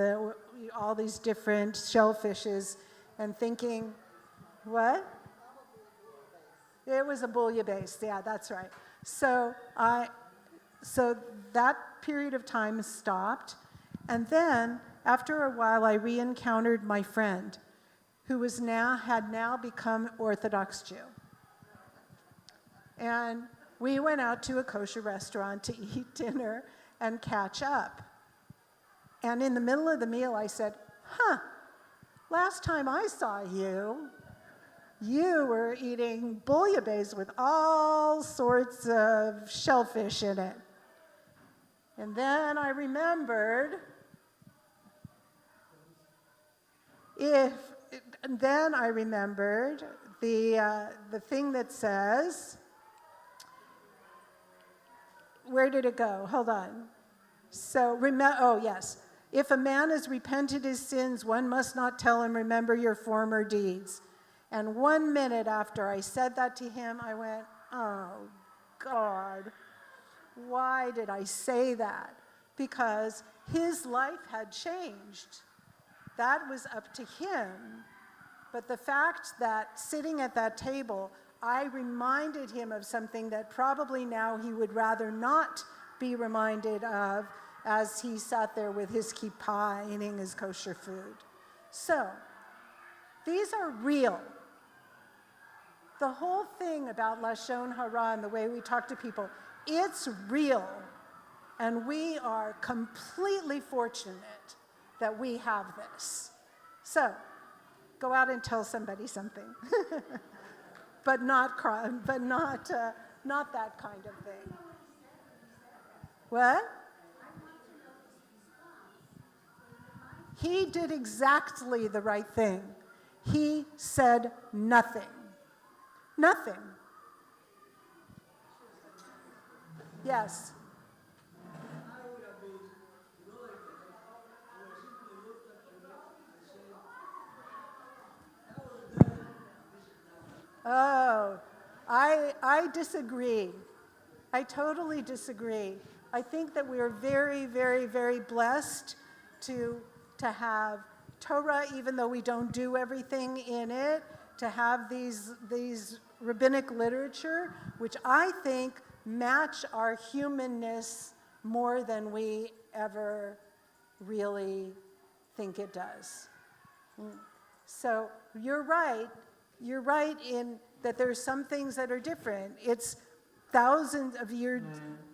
F: all these different shellfishes and thinking, what? It was a bouillabaisse, yeah, that's right. So that period of time stopped, and then after a while I re-encountered my friend, who had now become Orthodox Jew. And we went out to a kosher restaurant to eat dinner and catch up. And in the middle of the meal I said, last time I saw you, you were eating bouillabaisse with all sorts of shellfish in it. And then I remembered the thing that says, where did it go? Hold on. So, yes. If a man has repented his sins, one must not tell him, remember your former deeds. And 1 minute after I said that to him, I went, oh, God, why did I say that? Because his life had changed. That was up to him. But the fact that sitting at that table, I reminded him of something that probably now he would rather not be reminded of as he sat there with his kippah eating his kosher food. So, these are real. The whole thing about Lashon Hara and the way we talk to people, it's real. And we are completely fortunate that we have this. So, go out and tell somebody something. But not that kind of thing. What? He did exactly the right thing. He said nothing. Nothing. Yes. Oh, I disagree. I totally disagree. I think that we are very, very, very blessed to have Torah, even though we don't do everything in it, to have these rabbinic literature, which I think match our humanness more than we ever really think it does. So you're right. You're right in that there's some things that are different. It's thousands of years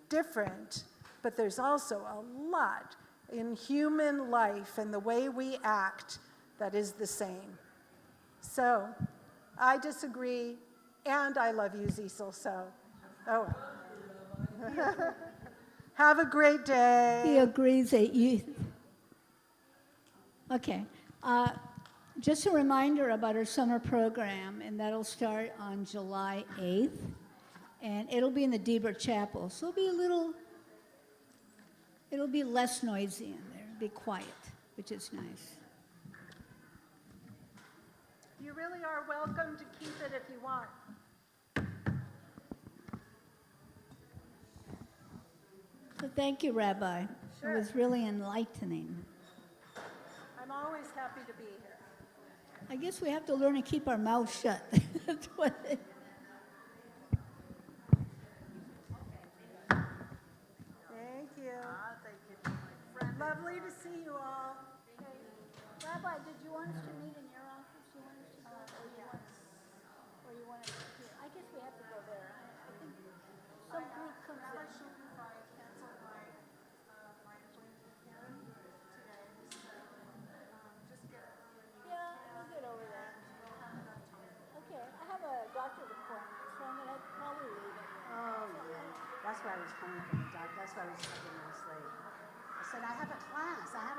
F: different, but there's also a lot in human life and the way we act that is the same. So I disagree And I love you, Cecil, so, oh. well. Have a great day.
L: He agrees that you. Okay. Just a reminder about our summer program, and that'll start on July 8th. And it'll be in the Deber Chapel. So it'll be less noisy in there. It'll be quiet, which is nice.
F: You really are welcome to keep it if you want.
L: So thank you, Rabbi.
F: Sure.
L: It was really enlightening.
F: I'm always happy to be here.
L: I guess we have to learn to keep our mouths shut. That's what it,
F: Thank you. Thank you, my friend. Lovely to see you all.
L: Rabbi, did you want us to meet in your office? You want us to go, or you want us here? I guess we have to go there. I think some group comes in. Yeah, we'll get over that. Okay, I have a doctor's appointment, so I'm gonna probably leave it.
J: Oh, yeah. That's why I was coming from the doc. That's why I was checking this late. I said, I have a class. I'll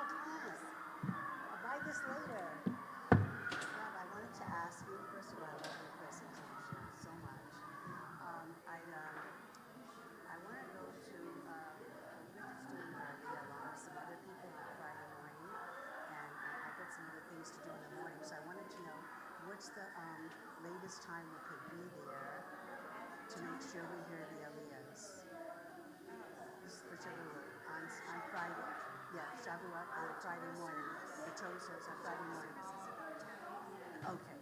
J: buy this later. Rob, I wanted to ask you, first of all, I love your presentation so much. I want to go to student party along with some other people on Friday morning, and I've got some other things to do in the morning, so I wanted to know what's the latest time we could be there to make sure we hear the Aliyahs. Whichever on Friday. Yeah, Shavuot on Friday morning. The Torah starts on Friday morning. Okay.